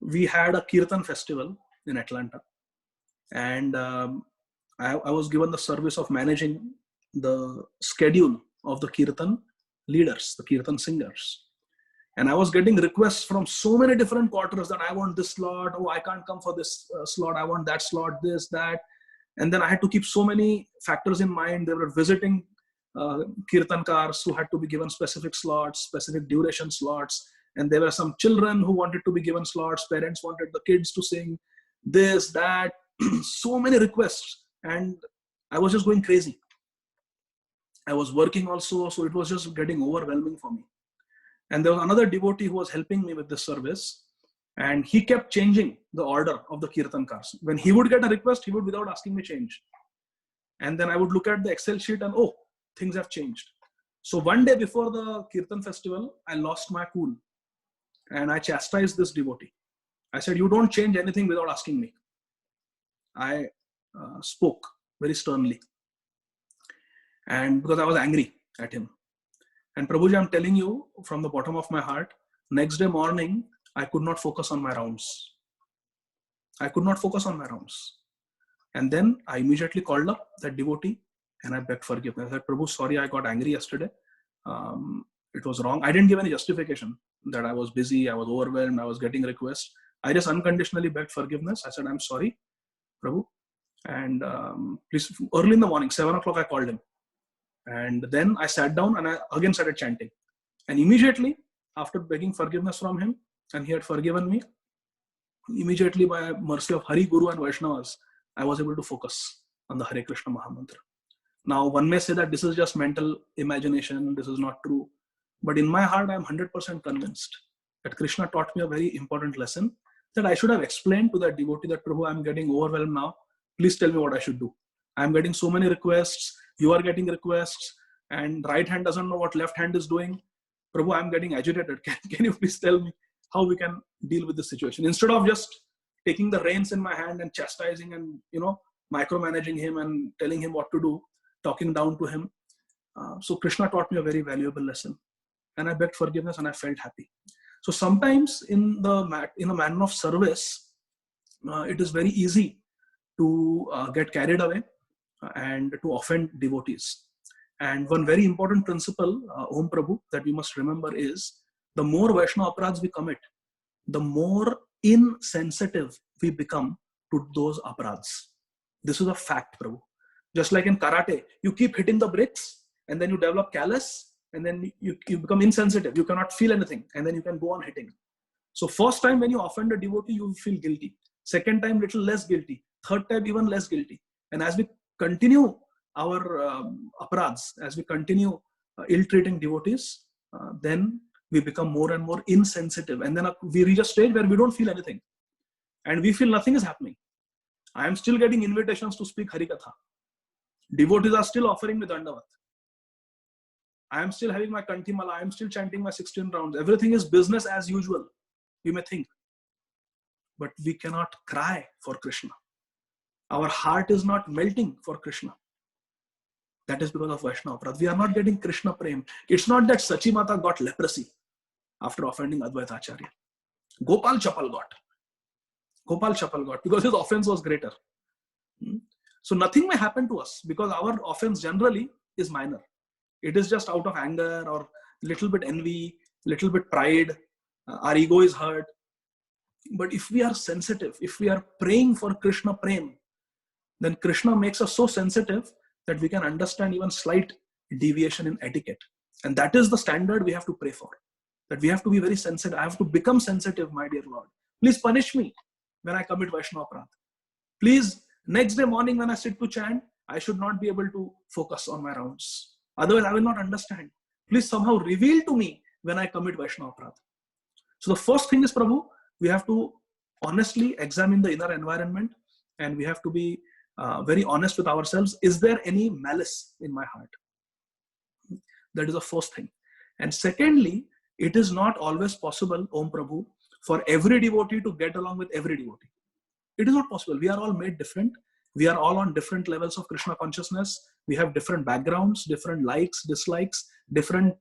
We had a Kirtan festival in Atlanta, and I was given the service of managing the schedule of the Kirtan leaders, the Kirtan singers. And I was getting requests from so many different quarters that I want this slot, oh, I can't come for this slot, I want that slot, this, that. And then I had to keep so many factors in mind. They were visiting Kirtankars who had to be given specific slots, specific duration slots. And there were some children who wanted to be given slots. Parents wanted the kids to sing this, that. So many requests. And I was just going crazy. I was working also, so it was just getting overwhelming for me. And there was another devotee who was helping me with this service, and he kept changing the order of the Kirtankars. When he would get a request, he would, without asking me, change. And then I would look at the Excel sheet and, oh, things have changed. So one day before the Kirtan festival, I lost my cool and I chastised this devotee. I said, you don't change anything without asking me. I spoke very sternly, and because I was angry at him. And Prabhuji, I'm telling you from the bottom of my heart, next day morning, I could not focus on my rounds. I could not focus on my rounds. And then I immediately called up that devotee and I begged forgiveness. I said, Prabhu, sorry, I got angry yesterday. It was wrong. I didn't give any justification that I was busy, I was overwhelmed, I was getting requests. I just unconditionally begged forgiveness. I said, I'm sorry, Prabhu. And please, early in the morning, 7 o'clock, I called him. And then I sat down and I again started chanting. And immediately, after begging forgiveness from him, and he had forgiven me, immediately by mercy of Hari, Guru and Vaishnavas, I was able to focus on the Hare Krishna Mahamantra. Now, one may say that this is just mental imagination, this is not true. But in my heart, I am 100% convinced that Krishna taught me a very important lesson that I should have explained to that devotee that, Prabhu, I am getting overwhelmed now. Please tell me what I should do. I am getting so many requests. You are getting requests. And right hand doesn't know what left hand is doing. Prabhu, I'm getting agitated. Can you please tell me how we can deal with this situation? Instead of just taking the reins in my hand and chastising and, micromanaging him and telling him what to do, talking down to him. So Krishna taught me a very valuable lesson, and I begged forgiveness and I felt happy. So sometimes in a manner of service, it is very easy to get carried away and to offend devotees. And one very important principle, Om Prabhu, that we must remember is the more Vaishnava aparadhas we commit, the more insensitive we become to those aparadhas. This is a fact, Prabhu. Just like in karate, you keep hitting the bricks and then you develop callus and then you become insensitive. You cannot feel anything and then you can go on hitting. So first time when you offend a devotee, you will feel guilty. Second time, little less guilty. Third time, even less guilty. And as we continue our aparadhas, as we continue ill-treating devotees, then we become more and more insensitive. And then we reach a stage where we don't feel anything. And we feel nothing is happening. I am still getting invitations to speak Harikatha. Devotees are still offering me Dandavat. I am still having my Kantimala. I am still chanting my 16 rounds. Everything is business as usual, you may think. But we cannot cry for Krishna. Our heart is not melting for Krishna. That is because of Vaishnava aparadha. We are not getting Krishna Prem. It's not that Sachi Mata got leprosy after offending Advaita Acharya. Gopal Chapal got. Because his offense was greater. So nothing may happen to us because our offense generally is minor. It is just out of anger or little bit envy, little bit pride. Our ego is hurt. But if we are sensitive, if we are praying for Krishna Prem, then Krishna makes us so sensitive that we can understand even slight deviation in etiquette. And that is the standard we have to pray for. That we have to be very sensitive. I have to become sensitive, my dear Lord. Please punish me when I commit Vaishnava aparadha. Please, next day morning when I sit to chant, I should not be able to focus on my rounds. Otherwise, I will not understand. Please somehow reveal to me when I commit Vaishnava aparadha. So the first thing is, Prabhu, we have to honestly examine the inner environment and we have to be very honest with ourselves. Is there any malice in my heart? That is the first thing. And secondly, it is not always possible, Om Prabhu, for every devotee to get along with every devotee. It is not possible. We are all made different. We are all on different levels of Krishna consciousness. We have different backgrounds, different likes, dislikes, different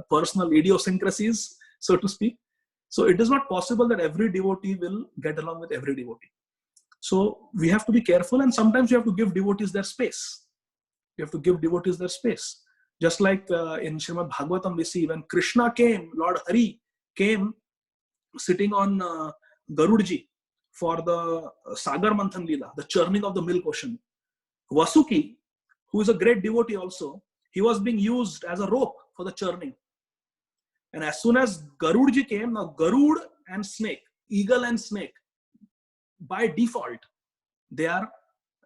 personal idiosyncrasies, so to speak. So it is not possible that every devotee will get along with every devotee. So we have to be careful, and sometimes you have to give devotees their space. You have to give devotees their space. Just like in Srimad Bhagavatam we see when Krishna came, Lord Hari came sitting on Garudji for the Sagar Manthan Leela, the churning of the milk ocean. Vasuki, who is a great devotee also, he was being used as a rope for the churning. And as soon as Garudji came, now Garud and snake, eagle and snake, by default, they are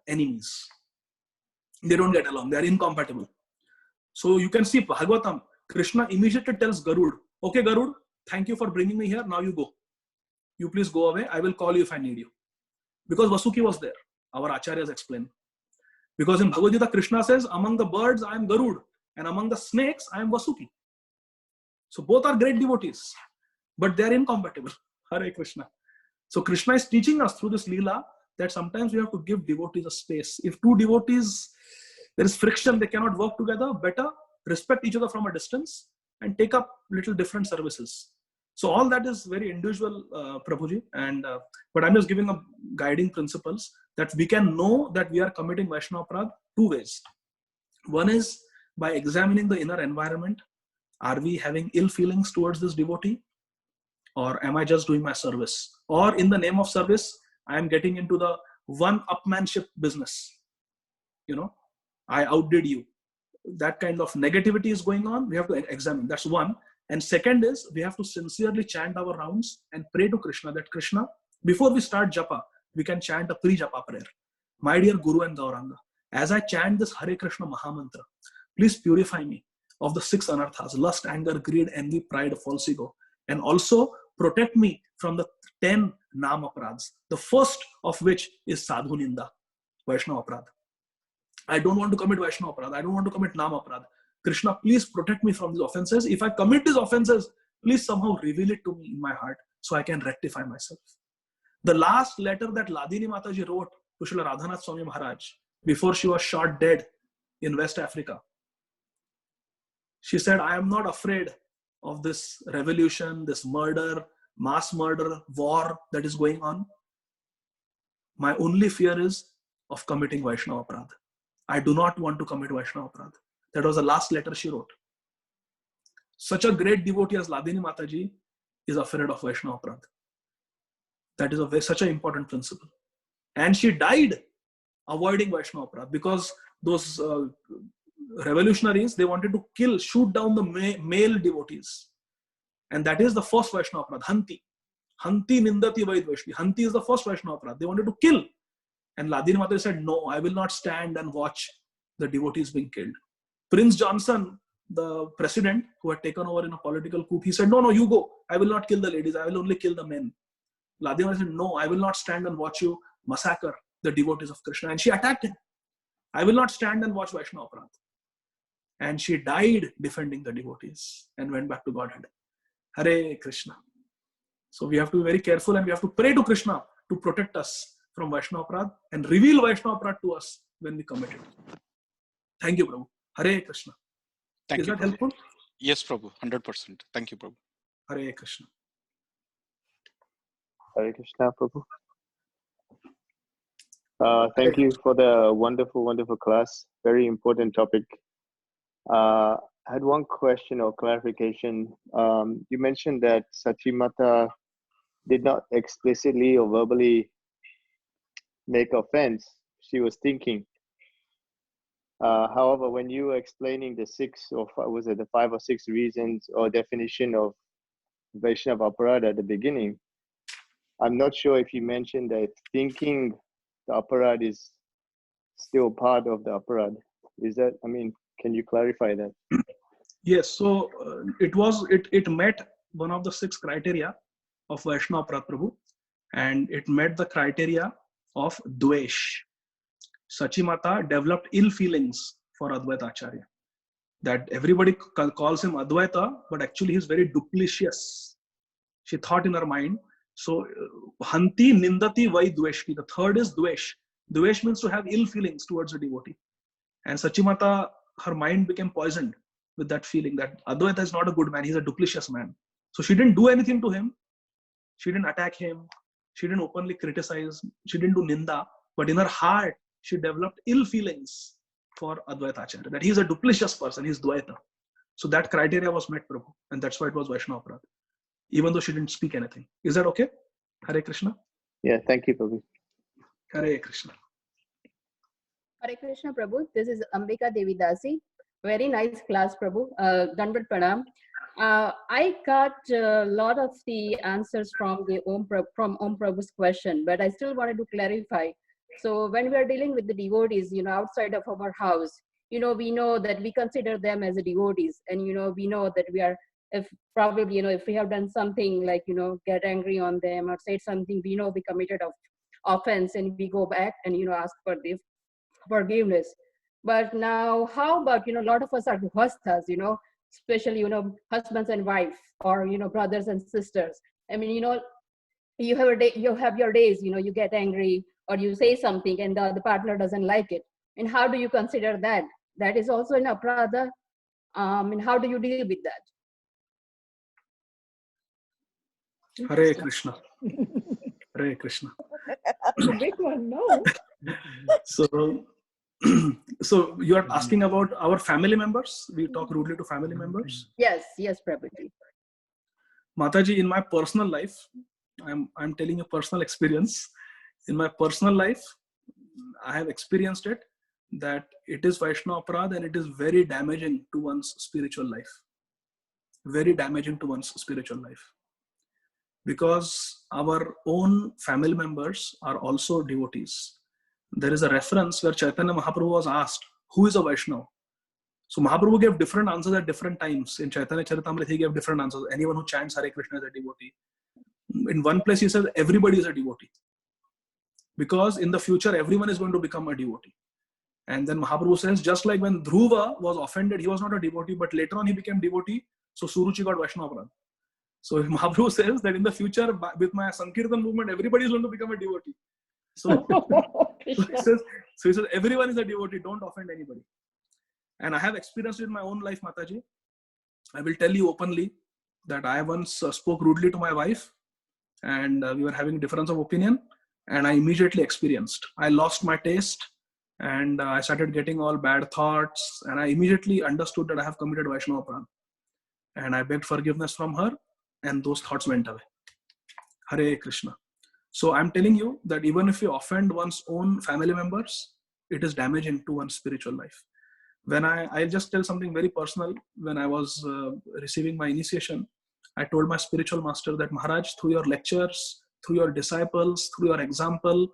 enemies. They don't get along. They are incompatible. So you can see Bhagavatam, Krishna immediately tells Garud, okay Garud, thank you for bringing me here. Now you go. You please go away. I will call you if I need you. Because Vasuki was there. Our Acharyas explain. Because in Bhagavad Gita, Krishna says, among the birds, I am Garud. And among the snakes, I am Vasuki. So both are great devotees. But they are incompatible. Hare Krishna. So Krishna is teaching us through this Leela that sometimes we have to give devotees a space. If two devotees, there is friction, they cannot work together, better respect each other from a distance and take up little different services. So all that is very individual, Prabhuji. But I'm just giving a guiding principles that we can know that we are committing Vaishnava aparadha two ways. One is by examining the inner environment. Are we having ill feelings towards this devotee? Or am I just doing my service? Or in the name of service, I am getting into the one-upmanship business. You know, I outdid you. That kind of negativity is going on. We have to examine. That's one. And second is, we have to sincerely chant our rounds and pray to Krishna that Krishna, before we start japa, we can chant a pre-japa prayer. My dear Guru and Gauranga, as I chant this Hare Krishna Mahamantra, please purify me of the 6 anarthas, lust, anger, greed, envy, pride, false ego. And also protect me from the 10 Nam aparadhas, the first of which is Sadhu Ninda, Vaishnava aparadha. I don't want to commit Vaishnava aparadha. I don't want to commit Nam aparadha. Krishna, please protect me from these offenses. If I commit these offenses, please somehow reveal it to me in my heart so I can rectify myself. The last letter that Ladini Mataji wrote to Srila Radhanath Swami Maharaj before she was shot dead in West Africa, she said, I am not afraid of this revolution, this murder, mass murder, war that is going on. My only fear is of committing Vaishnava Aparadha. I do not want to commit Vaishnava Aparadha. That was the last letter she wrote. Such a great devotee as Ladini Mataji is afraid of Vaishnava Aparadha. That is such an important principle. And she died avoiding Vaishnava Aparadha because those revolutionaries, they wanted to shoot down the male devotees. And that is the first Vaishnava Aparadha, Hanti. Hanti nindati vaidvashti. Hanti is the first Vaishnava Aparadha. They wanted to kill. And Ladini Mataji said, no, I will not stand and watch the devotees being killed. Prince Johnson, the president who had taken over in a political coup, he said, no, you go. I will not kill the ladies. I will only kill the men. Ladini Mataji said, no, I will not stand and watch you massacre the devotees of Krishna. And she attacked him. I will not stand and watch Vaishnava Aparadha. And she died defending the devotees and went back to Godhead. Hare Krishna. So we have to be very careful and we have to pray to Krishna to protect us from Vaishnava Aparadha and reveal Vaishnava Aparadha to us when we commit it. Thank you, Prabhu. Hare Krishna. Thank Is you, that Prabhu. helpful? Yes, Prabhu. 100%. Thank you, Prabhu. Hare Krishna. Hare Krishna, Prabhu. Thank you for the wonderful, wonderful class. Very important topic. I had one question or clarification. You mentioned that Sachimata did not explicitly or verbally make offense. She was thinking. However, when you were explaining the 5 or 6 reasons or definition of Vaishnava Aparadha at the beginning, I'm not sure if you mentioned that thinking the aparadha is still part of the aparadha. Is that, can you clarify that? Yes, so it met one of the 6 criteria of Vaishnava Aparadha, Prabhu, and it met the criteria of Dvesh. Sachimata developed ill feelings for Advaita Acharya. That everybody calls him Advaita, but actually he's very duplicitous. She thought in her mind. So, Hanti nindati vai dveshti. The third is Dvesh. Dvesh means to have ill feelings towards a devotee. And Sachimata, her mind became poisoned with that feeling that Advaita is not a good man, he's a duplicitous man. So she didn't do anything to him. She didn't attack him. She didn't openly criticize. She didn't do ninda. But in her heart, she developed ill feelings for Advaita Acharya. That he's a duplicitous person, he's Dvaita. So that criteria was met, Prabhu. And that's why it was Vaishnava Aparadha. Even though she didn't speak anything. Is that okay? Hare Krishna. Yeah, thank you, Prabhu. Hare Krishna. Hare Krishna, Prabhu. This is Ambika Devidasi. Very nice class, Prabhu. Dandavat Pranam. I got a lot of the answers from Om Prabhu's question, but I still wanted to clarify. So when we are dealing with the devotees, outside of our house, we know that we consider them as devotees, and we know that we are, if we have done something like get angry on them or said something, we know we committed offense, and we go back and ask for the forgiveness. But now, how about a lot of us are grihasthas, especially husbands and wife, or brothers and sisters. You have your days, you get angry or you say something and the partner doesn't like it. And how do you consider that? That is also an aparadha. And how do you deal with that? Hare Krishna. Hare Krishna. Big one, no. So you are asking about our family members? We talk rudely to family members? Yes, Prabhuji. Mataji, in my personal life, I'm telling you personal experience. In my personal life, I have experienced it, that it is Vaishnava Aparadha and it is very damaging to one's spiritual life. Very damaging to one's spiritual life. Because our own family members are also devotees. There is a reference where Chaitanya Mahaprabhu was asked, who is a Vaishnava? So Mahaprabhu gave different answers at different times. In Chaitanya Charitamrita, he gave different answers. Anyone who chants Hare Krishna is a devotee. In one place, he says everybody is a devotee. Because in the future, everyone is going to become a devotee. And then Mahaprabhu says, just like when Dhruva was offended, he was not a devotee, but later on he became devotee. So Suruchi got Vaishnava Aparadha. So Mahaprabhu says that in the future, with my Sankirtan movement, everybody is going to become a devotee. So, he says, everyone is a devotee, don't offend anybody. And I have experienced it in my own life, Mataji. I will tell you openly that I once spoke rudely to my wife, and we were having a difference of opinion, and I immediately experienced. I lost my taste, and I started getting all bad thoughts, and I immediately understood that I have committed Vaishnava Aparadha. And I begged forgiveness from her, and those thoughts went away. Hare Krishna. So I'm telling you that even if you offend one's own family members, it is damaging to one's spiritual life. When I'll just tell something very personal. When I was receiving my initiation, I told my spiritual master that, Maharaj, through your lectures, through your disciples, through your example,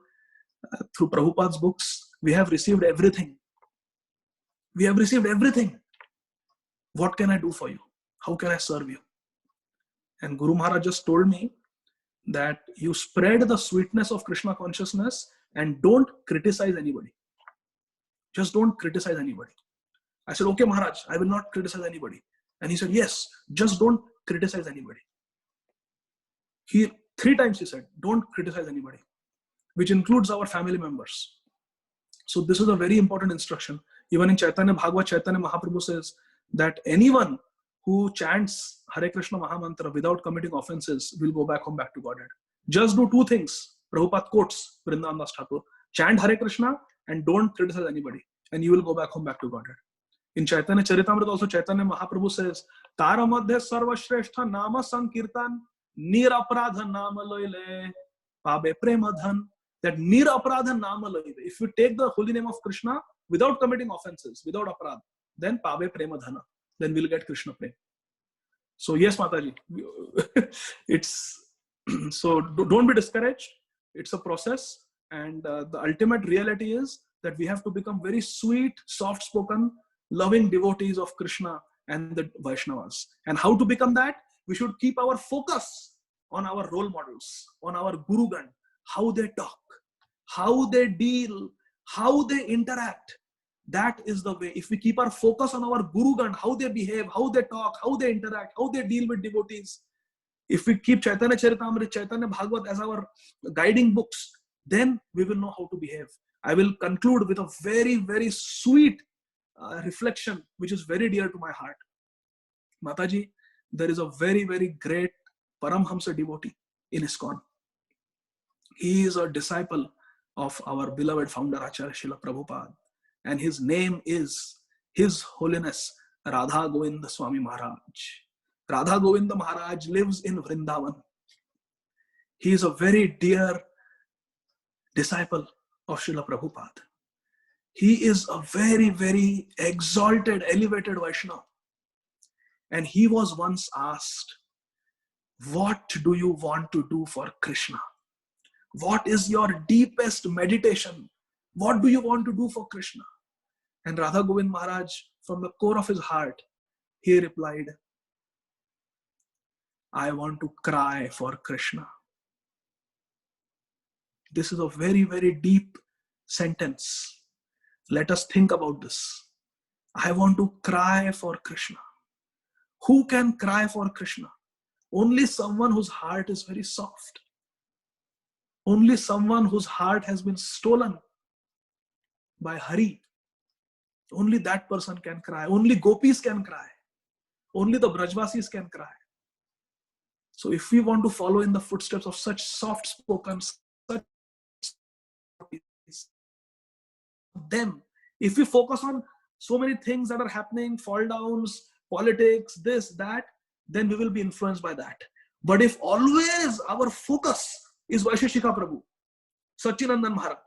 through Prabhupada's books, we have received everything. We have received everything. What can I do for you? How can I serve you? And Guru Maharaj just told me that you spread the sweetness of Krishna consciousness and don't criticize anybody. Just don't criticize anybody. I said, okay, Maharaj, I will not criticize anybody. And he said, yes, just don't criticize anybody. 3 times he said, don't criticize anybody, which includes our family members. So this is a very important instruction. Even in Chaitanya Bhagavad, Chaitanya Mahaprabhu says that anyone who chants Hare Krishna Mahamantra without committing offenses will go back home, back to Godhead. Just do 2 things. Prabhupada quotes Vrindavan Das Thakur. Chant Hare Krishna and don't criticize anybody. And you will go back home, back to Godhead. In Chaitanya Charitamrita also, Chaitanya Mahaprabhu says, Tara madhya sarva shrestha nama sankirtan niraparadha nama loile pabe premadhan. That niraparadha nama loile. If you take the holy name of Krishna without committing offenses, without aparadha, then pabe premadhana. Then we'll get Krishna prem. So yes, Mataji, it's so don't be discouraged. It's a process, and the ultimate reality is that we have to become very sweet, soft-spoken, loving devotees of Krishna and the Vaishnavas. And how to become that? We should keep our focus on our role models, on our Gurugan, how they talk, how they deal, how they interact. That is the way. If we keep our focus on our Gurugan, how they behave, how they talk, how they interact, how they deal with devotees. If we keep Chaitanya Charitamrita, Chaitanya Bhagavad as our guiding books, then we will know how to behave. I will conclude with a very, very sweet reflection, which is very dear to my heart. Mataji, there is a very, very great Paramhamsa devotee in ISKCON. He is a disciple of our beloved founder Acharya Srila Prabhupada. And his name is His Holiness Radha Govinda Swami Maharaj. Radha Govinda Maharaj lives in Vrindavan. He is a very dear disciple of Srila Prabhupada. He is a very, very exalted, elevated Vaishnava. And he was once asked, what do you want to do for Krishna? What is your deepest meditation? What do you want to do for Krishna? And Radha Govind Maharaj, from the core of his heart, he replied, I want to cry for Krishna. This is a very, very deep sentence. Let us think about this. I want to cry for Krishna. Who can cry for Krishna? Only someone whose heart is very soft. Only someone whose heart has been stolen by Hari. Only that person can cry. Only gopis can cry. Only the Brajvasis can cry. So if we want to follow in the footsteps of such soft-spoken, them, if we focus on so many things that are happening, fall downs, politics, this, that, then we will be influenced by that. But if always our focus is Vaisheshika Prabhu, Sachinandan Maharaj,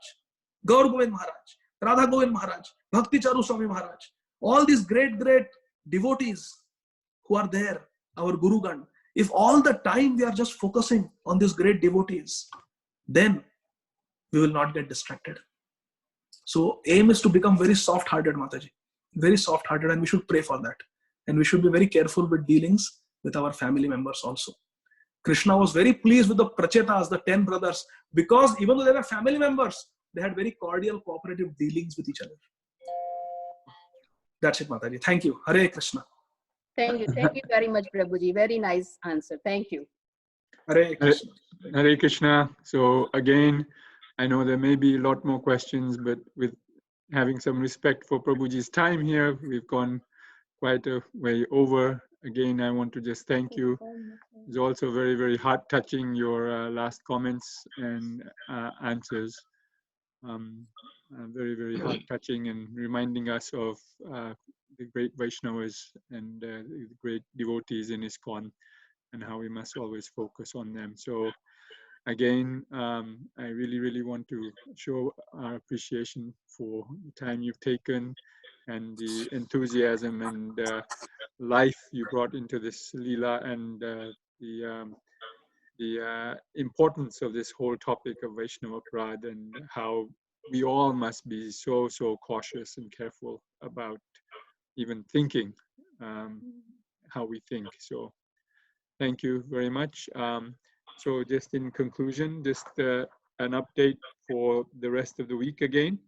Gaur Govind Maharaj, Radha Govind Maharaj, Bhakti Charu Swami Maharaj, all these great, great devotees who are there, our Gurugan, if all the time we are just focusing on these great devotees, then we will not get distracted. So aim is to become very soft-hearted, Mataji, very soft-hearted, and we should pray for that. And we should be very careful with dealings with our family members also. Krishna was very pleased with the Prachetas, the 10 brothers, because even though they were family members, they had very cordial, cooperative dealings with each other. That's it, Mataji. Thank you. Hare Krishna. Thank you very much, Prabhuji. Very nice answer. Thank you. Hare Krishna. Hare Krishna. So again, I know there may be a lot more questions, but with having some respect for Prabhuji's time here, we've gone quite a way over. Again, I want to just thank you. It's also very, very heart-touching, your last comments and answers. Very, very heart-touching and reminding us of the great Vaishnavas and the great devotees in ISKCON and how we must always focus on them. So again, I really, really want to show our appreciation for the time you've taken and the enthusiasm and life you brought into this Leela and the importance of this whole topic of Vaishnava Aparadh and how we all must be so, so cautious and careful about even thinking how we think. So thank you very much. So just in conclusion, just an update for the rest of the week again.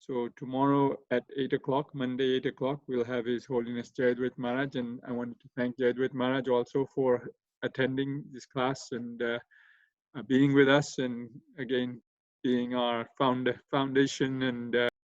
So tomorrow at 8 o'clock, Monday 8 o'clock, we'll have His Holiness Jayadvaita Maharaj, and I wanted to thank Jayadvaita Maharaj also for attending this class and being with us, and again being our foundation and